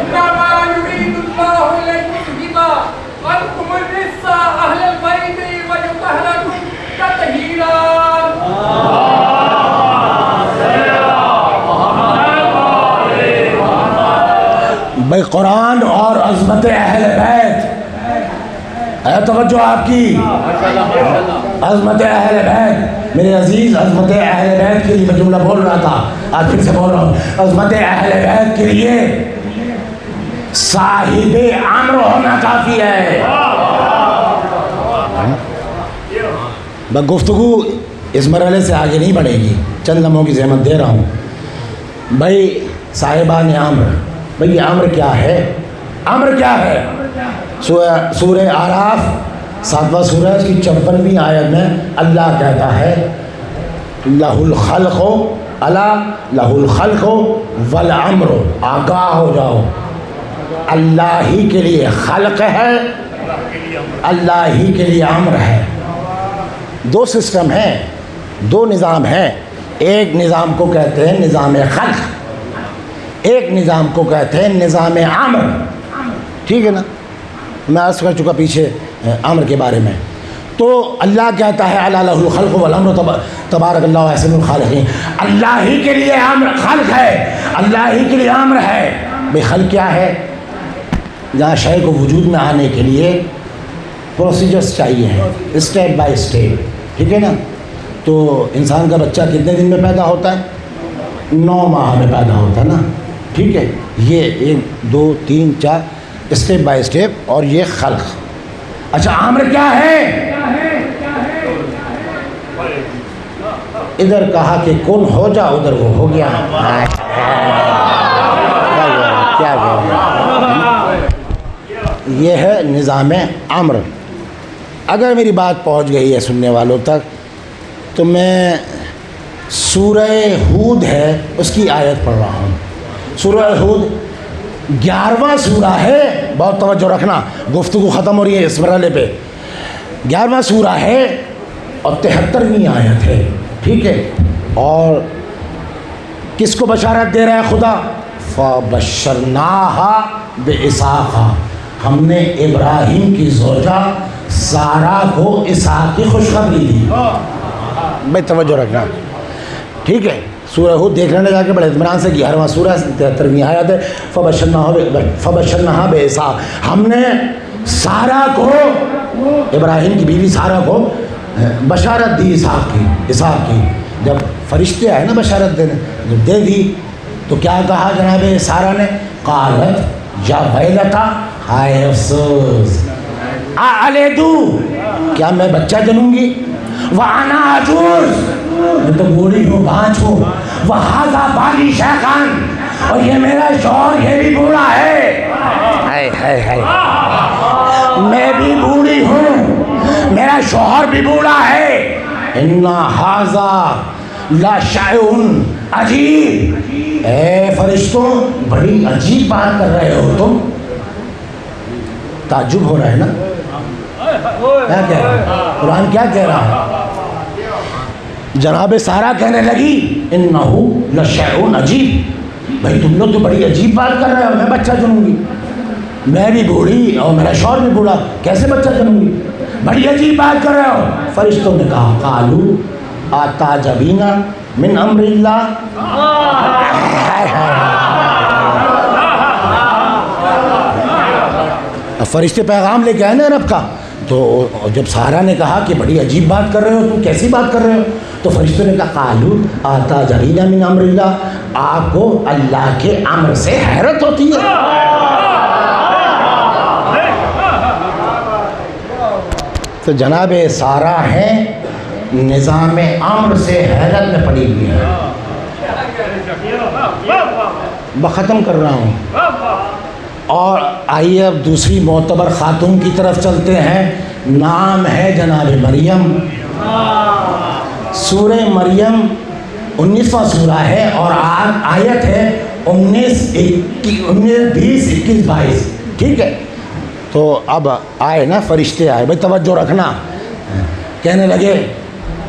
Speaker 2: انما یرید اللہ لیذھب عنکم الرجس اہل البیت ویطہرکم تطہیرا.
Speaker 1: بھائی قرآن اور عظمت اہل بیت ہے, توجہ آپ کی. عظمت اہل بیت, میرے عزیز, عظمت اہل بیت کے لیے میں جملہ بول رہا تھا, آج پھر سے بول رہا ہوں. عظمت اہل بیت کے لیے صاحب امر ہونا کافی ہے. بس گفتگو اس مرحلے سے آگے نہیں بڑھے گی، چند لمحوں کی زحمت دے رہا ہوں. بھائی صاحبان امر، بھائی امر کیا ہے؟ امر کیا ہے؟ سورہ اعراف 7واں سورہ اس کی 54ویں آیت میں اللہ کہتا ہے لہ الخلق الا لہ الخلق والامر، آگاہ ہو جاؤ، اللہ ہی کے لیے خلق ہے، اللہ ہی کے لیے امر ہے. دو سسٹم ہیں، دو نظام ہیں. ایک نظام کو کہتے ہیں نظام خلق، ایک نظام کو کہتے ہیں نظام امر. ٹھیک ہے نا؟ میں عرض کر چکا پیچھے امر کے بارے میں. تو اللہ کہتا ہے الا لہ الخلق والامر تبارک اللہ احسن الخالقین، اللہ ہی کے لیے امر خلق ہے، اللہ ہی کے لیے امر ہے. بھائی خلق کیا ہے؟ جہاں شے کو وجود میں آنے کے لیے پروسیجرز چاہیے ہیں، اسٹیپ بائی اسٹیپ. ٹھیک ہے نا؟ تو انسان کا بچہ کتنے دن میں پیدا ہوتا ہے؟ 9 ماہ میں پیدا ہوتا ہے نا. ٹھیک ہے، یہ 1 2 3 4 اسٹیپ بائی اسٹیپ، اور یہ خلق. اچھا امر کیا ہے؟ ادھر کہا کہ کن ہو جا، ادھر وہ ہو گیا. کیا یہ ہے نظام امر. اگر میری بات پہنچ گئی ہے سننے والوں تک تو میں سورہ ہود ہے اس کی آیت پڑھ رہا ہوں. سورہ ہود 11واں سورہ ہے، بہت توجہ رکھنا، گفتگو ختم ہو رہی ہے اس مرحلے پہ. 11واں سورہ ہے اور 73ویں آیت ہے. ٹھیک ہے، اور کس کو بشارت دے رہا ہے خدا؟ فَبَشَّرْنَاهَا بِإِسْحَاقَ، ہم نے ابراہیم کی زوجہ سارہ کو اسحاق کی خوشخبری دی. بھائی توجہ رکھنا. ٹھیک ہے، سورہ ہود دیکھ لینا جا کے بڑے اطمینان سے. 11واں سورہ 73ویں آیت ہے. فَبَشَّرْنَاهَا بِإِسْحَاقَ، ہم نے سارہ کو، ابراہیم کی بیوی سارہ کو بشارت دی اسحاق کی. جب فرشتے آئے نا بشارت دینے، جب دے دی تو کیا کہا جناب سارہ نے؟ قالت یا ویلتا، ہائے افسوس، اَأَلِدُ، کیا میں بچہ جنوں گی؟ وَأَنَا عَجُوزٌ، میں تو بوڑھی ہوں، بانجھ ہوں. وَهَذَا بَالِي شَيْخًا، اور یہ میرا شوہر یہ بھی بوڑھا ہے. ہائے ہائے ہائے، میں بھی بوڑھی ہوں، میرا شوہر بھی بوڑھا ہے. إِنَّ هَذَا لَشَيْءٌ عَجِیب، اے فرشتوں بڑی عجیب بات کر رہے ہو تم. تعجب ہو رہا ہے نا؟ کیا کہہ رہا ہے قرآن؟ کیا کہہ رہا ہے؟ جناب سارہ کہنے لگی إِنَّهُ لَشَيْءٌ عَجِیب، بھائی تم لوگ تو بڑی عجیب بات کر رہے ہو، میں بچہ جنوں گی، میں بھی بوڑھی اور میرا شوہر بھی بوڑھا، کیسے بچہ جنوں گی؟ بڑی عجیب بات کر رہے ہو. فرشتوں نے کہا قالوا أَتَعْجَبِينَ مِنْ أَمْرِ اللَّهِ، فرشتے پیغام لے کے آئے نا رب کا. تو جب سارہ نے کہا کہ بڑی عجیب بات کر رہے ہو، تم کیسی بات کر رہے ہو؟ تو فرشتوں نے کہا قالوا أَتَعْجَبِينَ مِنْ أَمْرِ اللَّهِ، آپ کو اللہ کے امر سے حیرت ہوتی ہے. تو جناب سارہ ہیں نظام امر سے حیرت میں پڑی ہوئی ہے. ختم کر رہا ہوں. اور آئیے اب دوسری معتبر خاتون کی طرف چلتے ہیں. نام ہے جناب مریم. سورہ مریم 19واں سورہ ہے اور آیت ہے 19 20 21 22. ٹھیک ہے، تو اب آئے نا فرشتے آئے. بھائی توجہ رکھنا. کہنے لگے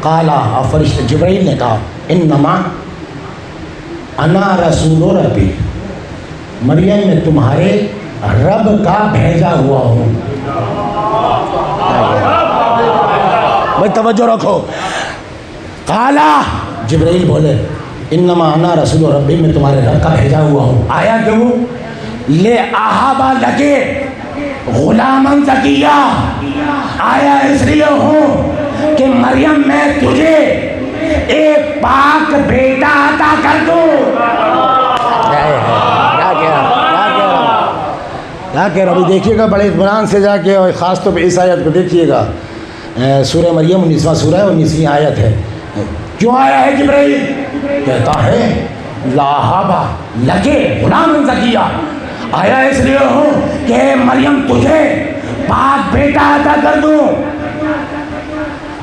Speaker 1: قالا، اور فرشتے جبرائیل نے کہا انما انا رسول ربی، مریم میں تمہارے رب کا بھیجا ہوا ہوں. بھائی توجہ رکھو. قالا، جبرائیل بولے انما انا رسول ربی، میں تمہارے رب کا بھیجا ہوا ہوں. آیا کیوں؟ لے اہابا لگے غلامن زکیہ، آیا اس لیے ہوں کہ مریم میں تجھے ایک پاک بیٹا عطا کر دوں. کیا کہہ رہا ہوں؟ دیکھیے گا بڑے اطمینان سے جا کے، اور خاص طور پہ اس آیت کو دیکھیے گا، سورہ مریم 19واں سورہ ہے، 19ویں آیت ہے۔ کیوں آیا ہے جبرائیل؟ کہتا ہے لاہبا لکے غلام زکیہ، آیا اس لیے ہوں کہ مریم تجھے پاک بیٹا عطا کر دوں۔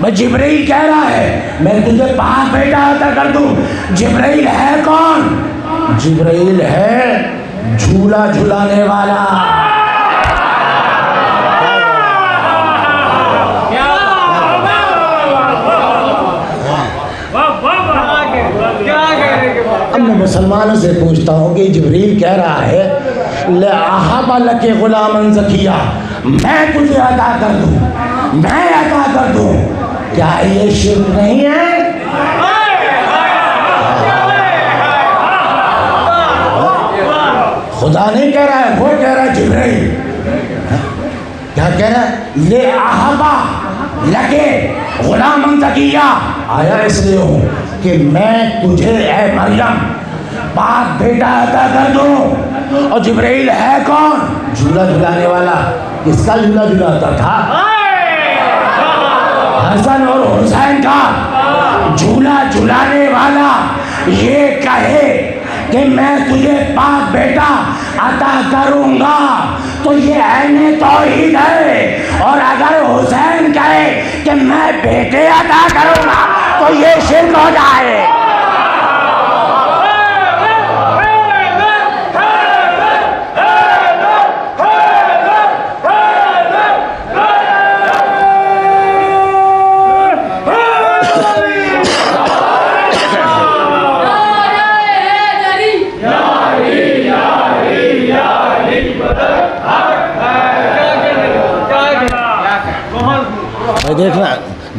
Speaker 1: میں جبرائیل کہہ رہا ہے میں تجھے پاک بیٹا عطا کر دوں۔ جبرائیل ہے کون؟ جبرائیل ہے جھولا جھلانے والا۔ اب میں مسلمانوں سے پوچھتا ہوں کہ جبریل کہہ رہا ہے لَأَحَبَ لَكَ غُلَامًا زَكِيًّا، میں تجھے عطا کر دوں، میں عطا کر دوں، کیا یہ شرک نہیں ہے؟ خدا نہیں کہہ رہا ہے، وہ کہہ رہا ہے جبریل۔ کیا کہہ رہا ہے؟ لَأَحَبَ لَكَ غُلَامًا زَكِيًّا، آیا اس لیے ہوں کہ میں تجھے اے مریم پاک بیٹا عطا کر دوں۔ اور جبرائیل ہے کون؟ جھولا جھلانے والا۔ کس کا جھولا جھلاتا تھا؟ حسن اور حسین کا جھولا جھلانے والا۔ یہ کہے کہ میں تجھے پاک بیٹا عطا کروں گا تو یہ عین توحید ہے، اور اگر حسین کہے کہ میں بیٹے عطا کروں گا تو یہ شرک ہو جائے۔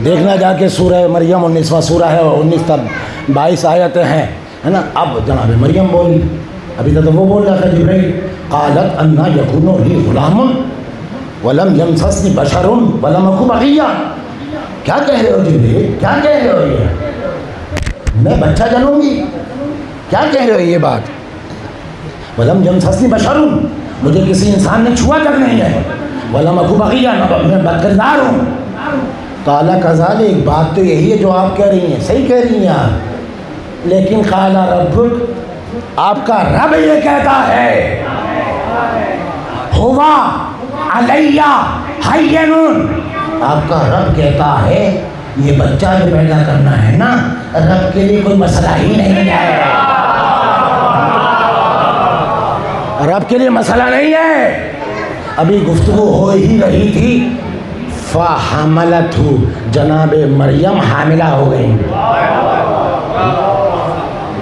Speaker 1: دیکھنا جا کے سورہ مریم 19واں سورہ ہے، اور 19 تا 22 آیتیں ہیں، ہے نا۔ اب جناب مریم بولی، ابھی تو وہ بول رہا تھا جبرائیل، قالت انا یکون لی غلام ولم یمسسنی بشر ولم اک بغیا۔ کیا کہہ رہے ہو جبرائیل؟ کیا کہہ رہے ہو؟ یہ میں بچہ جنوں گی؟ کیا کہہ رہے ہو یہ بات؟ ولم یمسسنی بشر، مجھے کسی انسان نے چھوا تک نہیں ہے، ولم اک بغیا، میں بد کردار ہوں۔ قالا کذالک، بات تو یہی ہے جو آپ کہہ رہی ہیں، صحیح کہہ رہی ہیں آپ، لیکن قالا ربک، آپ کا رب یہ کہتا ہے ہوا علیہ ہین، آپ کا رب کہتا ہے یہ بچہ جو پیدا کرنا ہے نا، رب کے لیے کوئی مسئلہ ہی نہیں ہے، رب کے لیے مسئلہ نہیں ہے۔ ابھی گفتگو ہو ہی رہی تھی، فَحَمَلَتْهُ، جناب مریم حاملہ ہو گئی۔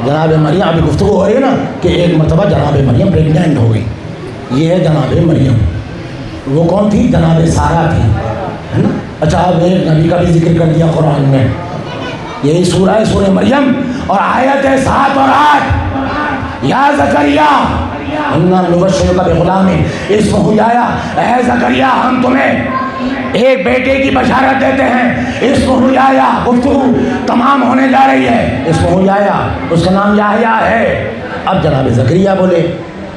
Speaker 1: جناب مریم، ابھی گفتگو ہو رہی ہے نا کہ ایک مرتبہ جناب مریم پریگنینٹ ہو گئی۔ یہ ہے جناب مریم۔ وہ کون تھی؟ جناب سارہ تھی، ہے نا۔ اچھا، اب ایک نبی کا بھی ذکر کر دیا قرآن میں، یہی سورہ ہے سورہ مریم، اور آیت ہے 7 اور 8۔ یا زکریا انا نبشرک بغلام اسمہ یحییٰ، اے زکریا ہم تمہیں ایک بیٹے کی بشارت دیتے ہیں، اسمہ یحییٰ، گفتگو تمام ہونے جا رہی ہے، اسمہ یحییٰ، اس کا نام یحییٰ ہے۔ اب جناب زکریا بولے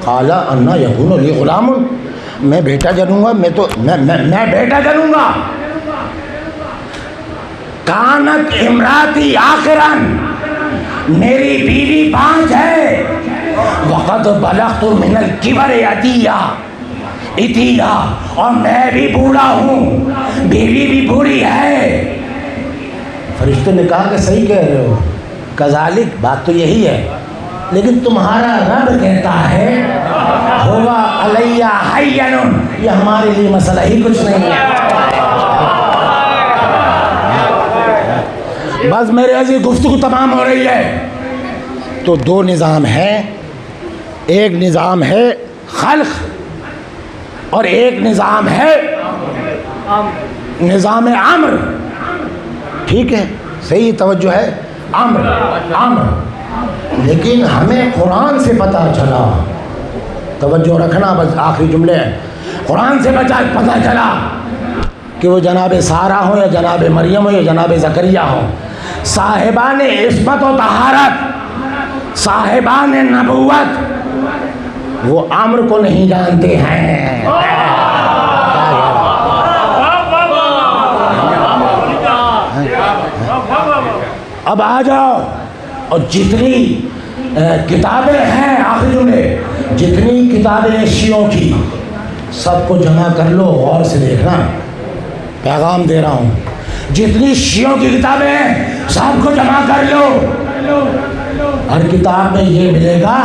Speaker 1: قال انا یکون لی غلام، میں بیٹا جنوں گا، میں بیٹا جنوں گا۔ کانت امراتی آخرن، میری بیوی 5 ہے، وقد بلغت من الکبر عتیہ، اور میں بھی بوڑھا ہوں، بیوی بھی بوڑھی ہے۔ فرشتوں نے کہا کہ صحیح کہہ رہے ہو، کذالک، بات تو یہی ہے، لیکن تمہارا رب کہتا ہے ہوا علیہ ہین، یہ ہمارے لیے مسئلہ ہی کچھ نہیں ہے۔ بس میرے عزیز گفتگو تمام ہو رہی ہے۔ تو 2 نظام ہیں، ایک نظام ہے خلق اور ایک نظام ہے نظام امر، ٹھیک ہے، صحیح توجہ ہے، امر، لیکن ہمیں قرآن سے پتہ چلا، توجہ رکھنا، بس آخری جملے ہیں، قرآن سے پتہ چلا کہ وہ جناب سارہ ہوں یا جناب مریم ہو یا جناب زکریہ ہوں، صاحبان عصمت و طہارت، صاحبان نبوت، وہ عمر کو نہیں جانتے ہیں. اب آ جاؤ اور جتنی کتابیں ہیں آخری میں جتنی کتابیں شیعوں کی سب کو جمع کر لو. غور سے دیکھنا پیغام دے رہا ہوں. جتنی شیعوں کی کتابیں ہیں سب کو جمع کر لو. ہر کتاب میں یہ ملے گا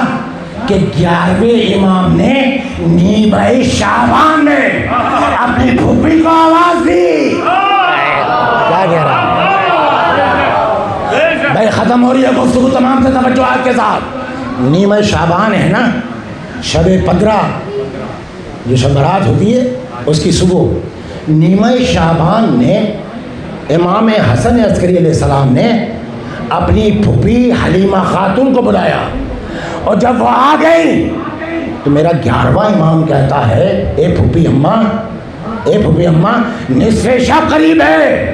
Speaker 1: کہ 11ویں امام نے نیمہ شعبان میں اپنی پھوپھی کو آواز دی. کیا کہہ رہا ہے بھائی؟ ختم ہو رہی ہے گفتگو تمام سے توجہات کے ساتھ. نیمہ شعبان ہے نا، شب 15 جو شب برات ہوتی ہے اس کی صبح. نیمہ شعبان نے امام حسن عسکری علیہ السلام نے اپنی پھوپھی حلیمہ خاتون کو بلایا، اور جب وہ آ گئی تو میرا 11واں امام کہتا ہے اے پھوپھی اماں، اے پھوپھی اماں، نصف شب قریب ہے،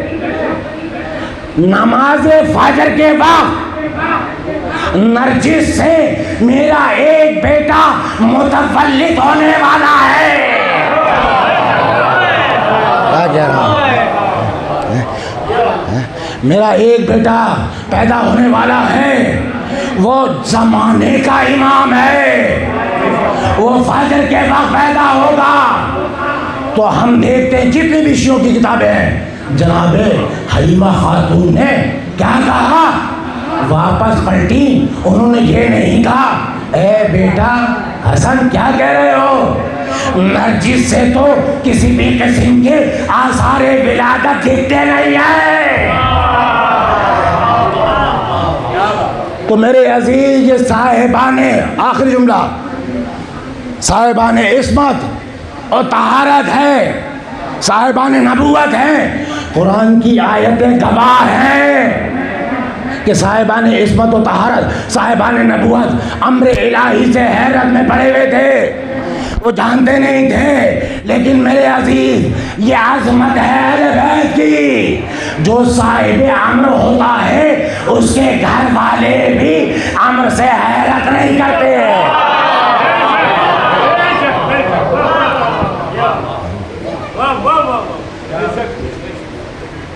Speaker 1: نماز فجر کے وقت نرجس سے میرا ایک بیٹا متولد ہونے والا ہے. کیا کہہ رہا ہوں؟ میرا ایک بیٹا پیدا ہونے والا ہے، وہ زمانے کا امام ہے، وہ فجر کے وقت پیدا ہوگا. تو ہم دیکھتے ہیں جتنی بھی شیعوں کی کتابیں ہیں، جناب حلیمہ خاتون نے کیا کہا؟ واپس پلٹی. انہوں نے یہ نہیں کہا اے بیٹا حسن کیا کہہ رہے ہو، نرجس سے تو کسی بھی قسم کے آثار ولادت دکھتے نہیں ہیں. تو میرے عزیز یہ صاحبان، آخری جملہ، صاحبان عصمت اور طہارت ہے، صاحبان نبوت ہیں. قرآن کی آیتیں گواہ ہیں کہ صاحبان عصمت و طہارت، صاحبان نبوت امر الہی سے حیرت میں پڑے ہوئے تھے. وہ جانتے نہیں تھے، لیکن میرے عزیز یہ عظمت ہے اہل بیت کی. جو صاحب امر ہوتا ہے اس کے گھر والے بھی امر سے حیرت نہیں کرتے.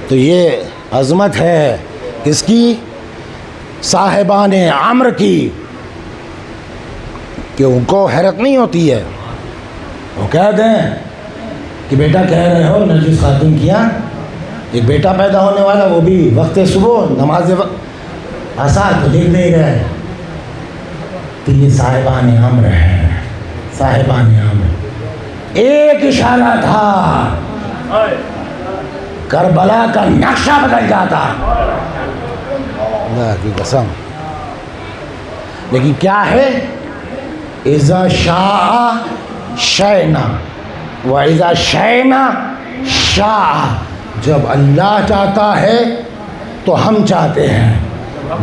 Speaker 1: تو یہ عظمت ہے کس کی؟ صاحبان امر کی، کہ ان کو حیرت نہیں ہوتی ہے. وہ کہہ دیں کہ بیٹا کہہ رہے ہو نرجس خاتون کیا ایک بیٹا پیدا ہونے والا، وہ بھی وقت صبح نماز آسان تو دیکھ نہیں رہے. تو یہ صاحبان امر ہیں، صاحبان امر. ایک اشارہ تھا کربلا کا نقشہ بدل جاتا. اللہ کی قسم. لیکن کیا ہے؟ اذا شاء شئنا و اذا شئنا شاء. جب اللہ چاہتا ہے تو ہم چاہتے ہیں،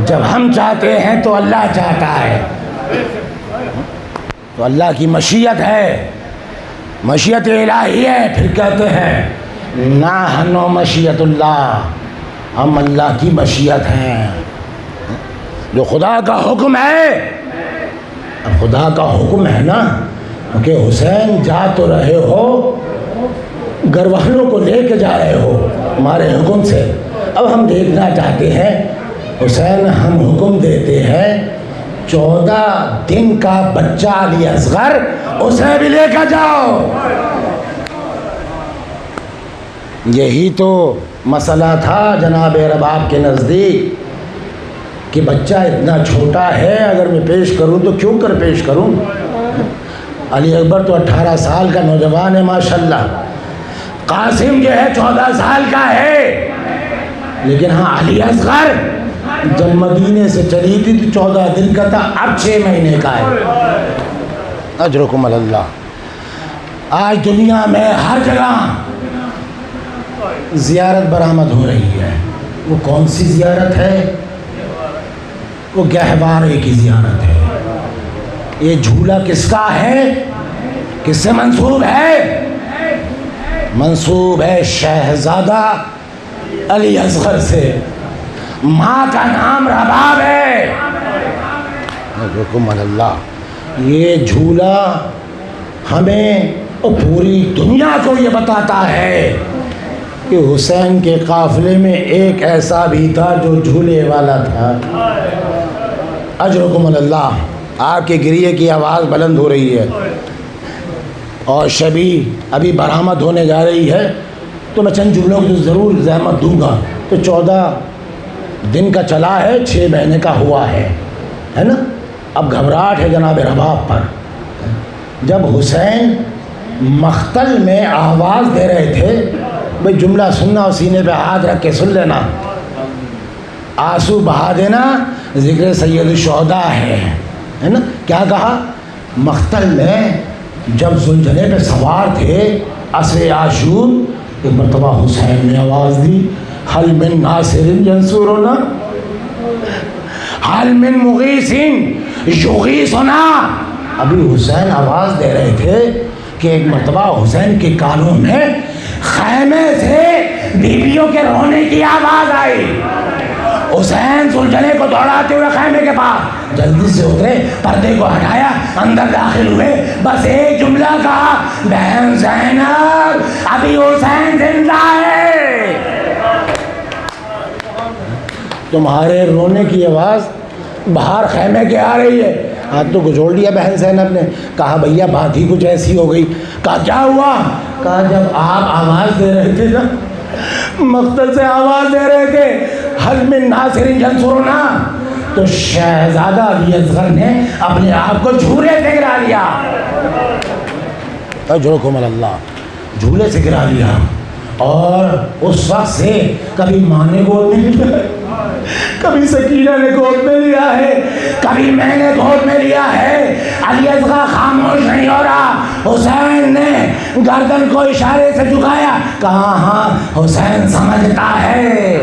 Speaker 1: جب ہم چاہتے ہیں تو اللہ چاہتا ہے. تو اللہ کی مشیت ہے، مشیت الہی ہے. پھر کہتے ہیں نحن مشیت اللہ، ہم اللہ کی مشیت ہیں. جو خدا کا حکم ہے، اب خدا کا حکم ہے نا کہ حسین جا تو رہے ہو، گھر والوں کو لے کے جا رہے ہو ہمارے حکم سے. اب ہم دیکھنا چاہتے ہیں حسین، ہم حکم دیتے ہیں 14 دن کا بچہ علی اصغر اسے بھی لے کر جاؤ. یہی تو مسئلہ تھا جناب رباب کے نزدیک کہ بچہ اتنا چھوٹا ہے، اگر میں پیش کروں تو کیوں کر پیش کروں. علی اکبر تو 18 سال کا نوجوان ہے ماشاءاللہ. قاسم جو ہے 14 سال کا ہے. لیکن ہاں علی اصغر جب مدینے سے چلی تھی تو 14 دن کا تھا، اب 6 مہینے کا ہے. اجرکم اللہ. آج دنیا میں ہر جگہ زیارت برآمد ہو رہی ہے. وہ کون سی زیارت ہے؟ وہ گہوارے کی زیارت ہے. یہ جھولا کس کا ہے؟ کس سے منسوب ہے؟ منسوب ہے شہزادہ علی اصغر سے. ماں کا نام رباب ہے. حکم اللہ. یہ جھولا ہمیں اور پوری دنیا کو یہ بتاتا ہے کہ حسین کے قافلے میں ایک ایسا بھی تھا جو جھولے والا تھا۔ اجرکم اللہ۔ آپ کے گریے کی آواز بلند ہو رہی ہے اور شبی ابھی برآمد ہونے جا رہی ہے، تو میں چند جملوں کو ضرور زحمت دوں گا۔ تو 14 دن کا چلا ہے، 6 مہینے کا ہوا ہے نا؟ اب گھبراہٹ ہے جناب رباب پر۔ جب حسین مقتل میں آواز دے رہے تھے، بھئی جملہ سننا اور سینے پہ ہاتھ رکھ کے سن لینا، آنسو بہا دینا، ذکر سید الشہداء ہے نا؟ کیا کہا؟ مقتل میں جب ذوالجلے پہ سوار تھے عصر عاشور، ایک مرتبہ حسین نے آواز دی، حل من ناصر ینصرنا، حل من مغیث یغیثنا۔ ابھی حسین آواز دے رہے تھے کہ ایک مرتبہ حسین کے کانوں میں خیمے سے بیویوں کے رونے کی آواز آئی۔ حسین ذوالجلے کو دوڑاتے ہوئے خیمے کے پاس جلدی سے اترے، پردے کو ہٹایا، اندر داخل ہوئے، بس ایک جملہ کہا، بہن زینب ابھی حسین زندہ ہے۔ تمہارے رونے کی آواز باہر خیمے کے آ رہی ہے۔ ہاتھ تو گھچوڑ لیا بہن زینب نے، کہا بھیا بات ہی کچھ ایسی ہو گئی۔ کہا کیا ہوا؟ کہا جب آپ آواز دے رہے تھے نا، مقتل سے آواز دے رہے تھے، حل من ناصر ینصرنا، تو شہزادہ علی اصغر نے اپنے آپ کو جھولے سے گرا لیا۔ اجرکم اللہ، جھولے سے گرا لیا۔ اور اس وقت سے کبھی ماں نے گود میں لیا ہے، کبھی سکینہ نے گود میں لیا ہے، کبھی میں نے گود میں لیا ہے۔ علی اصغر خاموش نہیں ہو رہا۔ حسین نے گردن کو اشارے سے جھکایا، کہا ہاں حسین سمجھتا ہے۔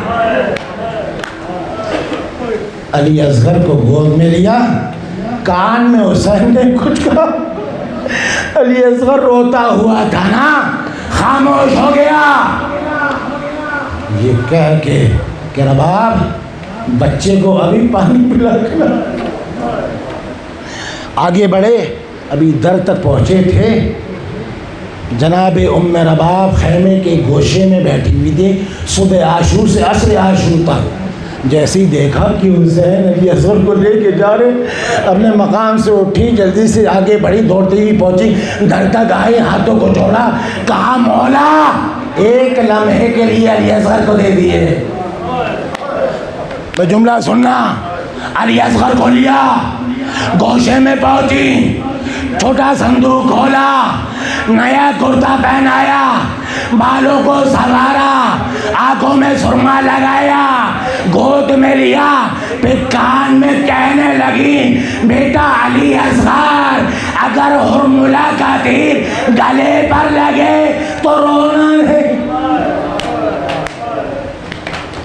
Speaker 1: علی اصغر کو گود میں لیا، کان میں حسین نے کچھ کہا، علی اصغر روتا ہوا تھا نا، خاموش ہو گیا۔ یہ کہہ کے کہ رباب بچے کو ابھی پانی پلا کر آگے بڑھے۔ ابھی در تک پہنچے تھے، جناب ام رباب خیمے کے گوشے میں بیٹھی ہوئی تھی۔ صبح عاشور سے عصر عاشور تک جیسے ہی دیکھا کہ حسین علی اصغر کو لے کے جا رہے، اپنے مقام سے اٹھی، جلدی سے آگے بڑھی، دوڑتی ہوئی پہنچی، در تک آئی، ہاتھوں کو جوڑا، کہا مولا ایک لمحے کے لیے علی اصغر کو دے دیے۔ تو جملہ سننا، علی اصغر کو لیا، گوشے میں پہنچی، چھوٹا صندوق کھولا، نیا کرتا پہنایا، بالوں کو سنوارا، آنکھوں میں سرما لگایا، گود میں لیا، پھر کان میں کہنے لگی، بیٹا علی اصغر اگر حرملہ کا تیر گلے پر لگے تو رونا نہیں۔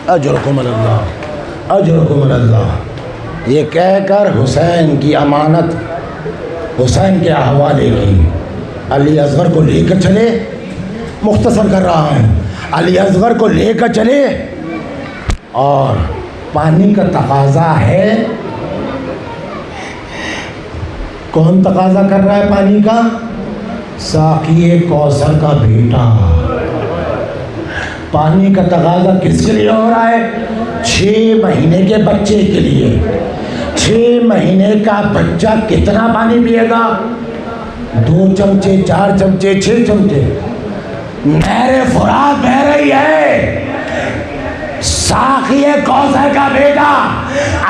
Speaker 1: اجرکم اللہ، اجرکم اللہ۔ یہ کہہ کر حسین کی امانت حسین کے حوالے کی۔ علی اصغر کو لے کر چلے، مختصر کر رہا ہوں، علی اصغر کو لے کر چلے، اور پانی کا تقاضا ہے۔ کون تقاضا کر رہا ہے پانی کا؟ ساقی کوثر کا بیٹا۔ پانی کا تقاضا کس کے لیے ہو رہا ہے؟ 6 مہینے کے بچے کے لیے۔ 6 مہینے کا بچہ کتنا پانی پیے گا؟ 2 چمچے، 4 چمچے، 6 چمچے۔ نہر فرات بہہ رہی ہے، ساقی کوثر کا بیٹا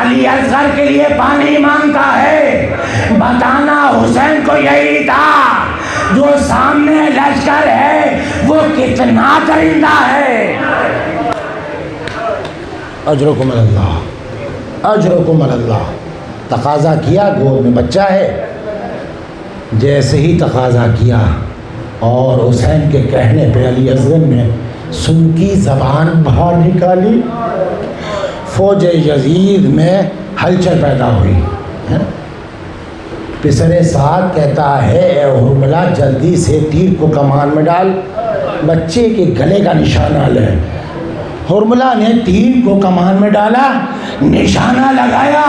Speaker 1: علی اصغر کے لیے پانی مانگتا ہے۔ بتانا حسین کو یہی تھا، جو سامنے لشکر ہے وہ کتنا درندہ ہے۔ اجرکم اللہ، اجرکم اللہ۔ تقاضا کیا، گود میں بچہ ہے، جیسے ہی تقاضا کیا اور حسین کے کہنے پہ علی اصغر نے سنکی زبان باہر نکالی، فوج یزید میں ہلچل پیدا ہوئی۔ پسر سعد کہتا ہے، اے حرملہ جلدی سے تیر کو کمان میں ڈال، بچے کے گلے کا نشانہ لے۔ حرملہ نے تیر کو کمان میں ڈالا، نشانہ لگایا،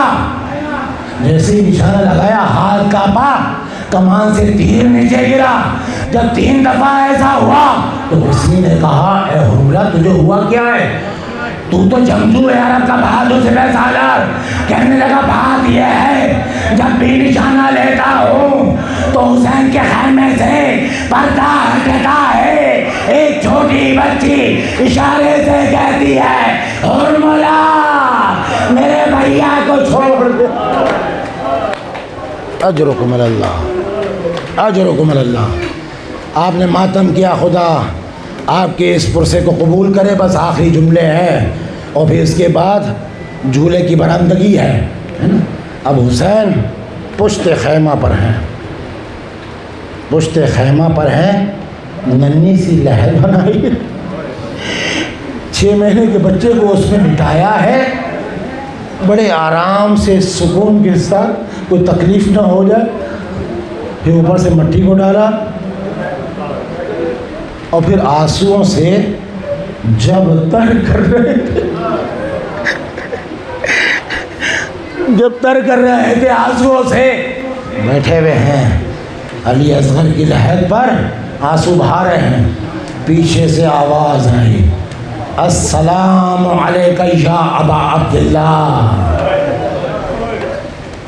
Speaker 1: جیسے ہی نشانہ لگایا ہاتھ کانپا، کمان سے تیر نیچے گرا۔ جب 3 دفعہ ایسا ہوا تو کسی نے کہا اے حملہ تجھے ہوا کیا ہے؟ تو جنگجو ہے، عرب کا بہادر سپہ سالار۔ کہنے لگا بات یہ ہے جب بھی نشانہ لیتا ہوں تو حسین کے خیمے سے پردہ ہٹتا ہے، ایک چھوٹی بچی اشارے سے کہتی ہے حرملہ میرے بھیا کو چھوڑ دے۔ اجرکم اللہ، اجرکم اللہ۔ آپ نے ماتم کیا، خدا آپ کے اس پرسے کو قبول کرے۔ بس آخری جملے ہیں اور پھر اس کے بعد جھولے کی برآمدگی ہے نا۔ اب حسین پشت خیمہ پر ہیں، پشت خیمہ پر ہیں، ننھی سی لہر بنائی، 6 مہینے کے بچے کو اس میں بٹھایا ہے، بڑے آرام سے سکون کے ساتھ، کوئی تکلیف نہ ہو جائے۔ پھر اوپر سے مٹی کو ڈالا اور پھر آنسوؤں سے جب تر کر رہے تھے، جب تر کر رہے تھے آنسوؤں سے، بیٹھے ہوئے ہیں علی اصغر کی لحد پر، آنسو بہا رہے ہیں۔ پیچھے سے آواز آئی السلام علیکہ یا ابا عبداللہ۔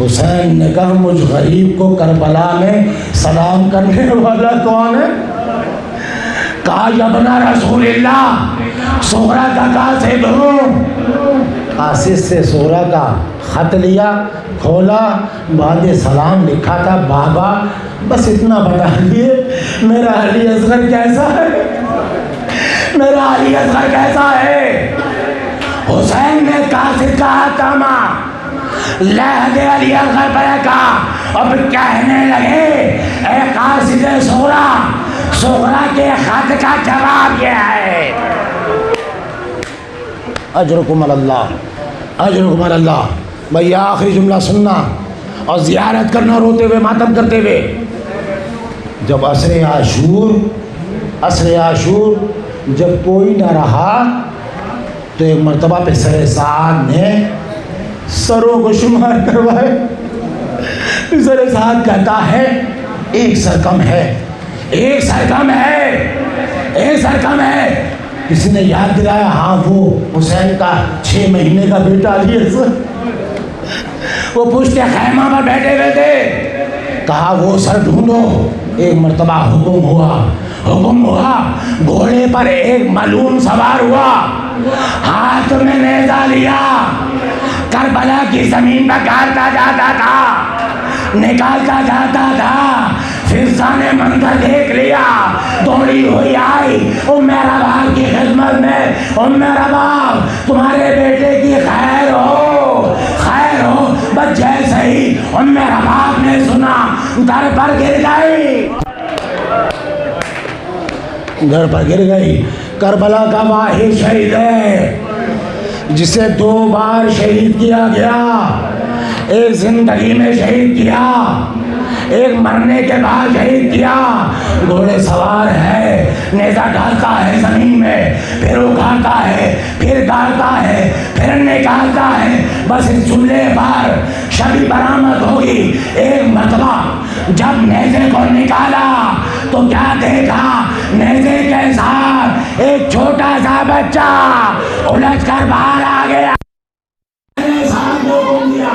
Speaker 1: حسین نے کہا مجھ غریب کو کربلا میں سلام کرنے والا کون ہے؟ کہا یبنا رسول اللہ سغرا کا قاصد ہوں۔ قاصد سے سغرا کا خط لیا، کھولا، بعد سلام لکھا تھا بابا بس اتنا بتا دیے میرا علی اصغر کیسا ہے، میرا علی اصغر کیسا ہے۔ حسین نے قاصد کا ہاتھ تھاما، لہد علی اصغر پر کہا اور پھر کہنے لگے اے قاصد سغرا، سغرا کے خط کا جواب یہ ہے۔ اجرکم اللہ، اجرکم اللہ۔ بھئی آخری جملہ سننا اور زیارت کرنا، روتے ہوئے ماتم کرتے ہوئے۔ جب عصر عاشور جب کوئی نہ رہا تو ایک مرتبہ پہ سر سعد نے سروں کو شمار کروائے۔ سر سعد کہتا ہے ایک سر کم ہے، ایک سر کم ہے، ایک سر کم ہے۔ کسی نے یاد دلایا ہاں وہ حسین کا 6 مہینے کا بیٹا علی اصغر، وہ پشت خیمہ پر بیٹھے ہوئے تھے۔ کہا وہ سر ڈھونڈو۔ ایک مرتبہ حکم ہوا، گھوڑے پر ایک ملعون سوار ہوا، ہاتھ میں نیزہ لیا، کربلا کی زمین پر گارتا جاتا تھا، نکالتا جاتا تھا۔ فرزا نے منظر دیکھ لیا، دوڑی ہوئی آئی ام رباب کی خدمت میں، ام رباب تمہارے بیٹے کی خیر ہو، خیر ہو۔ بس جیسے ہی ام رباب نے سنا در پر گر گئی، در پر گر گئی۔ کربلا کا واحد شہید ہے جسے 2 بار شہید کیا گیا، ایک زندگی میں شہید کیا، ایک مرنے کے بعد شہید کیا۔ گھوڑے سوار ہے، نیزہ ڈالتا ہے زمین میں، پھر اکھاڑتا ہے، پھر گاڑتا ہے، پھر نکالتا ہے۔ بس اس جملے پر شبی برآمد ہوگی۔ ایک مرتبہ جب نیزے کو نکالا تو کیا دیکھا؟ نیزے کے ساتھ ایک چھوٹا سا بچہ الجھ کر باہر آ گیا۔ ساتھ حکم دیا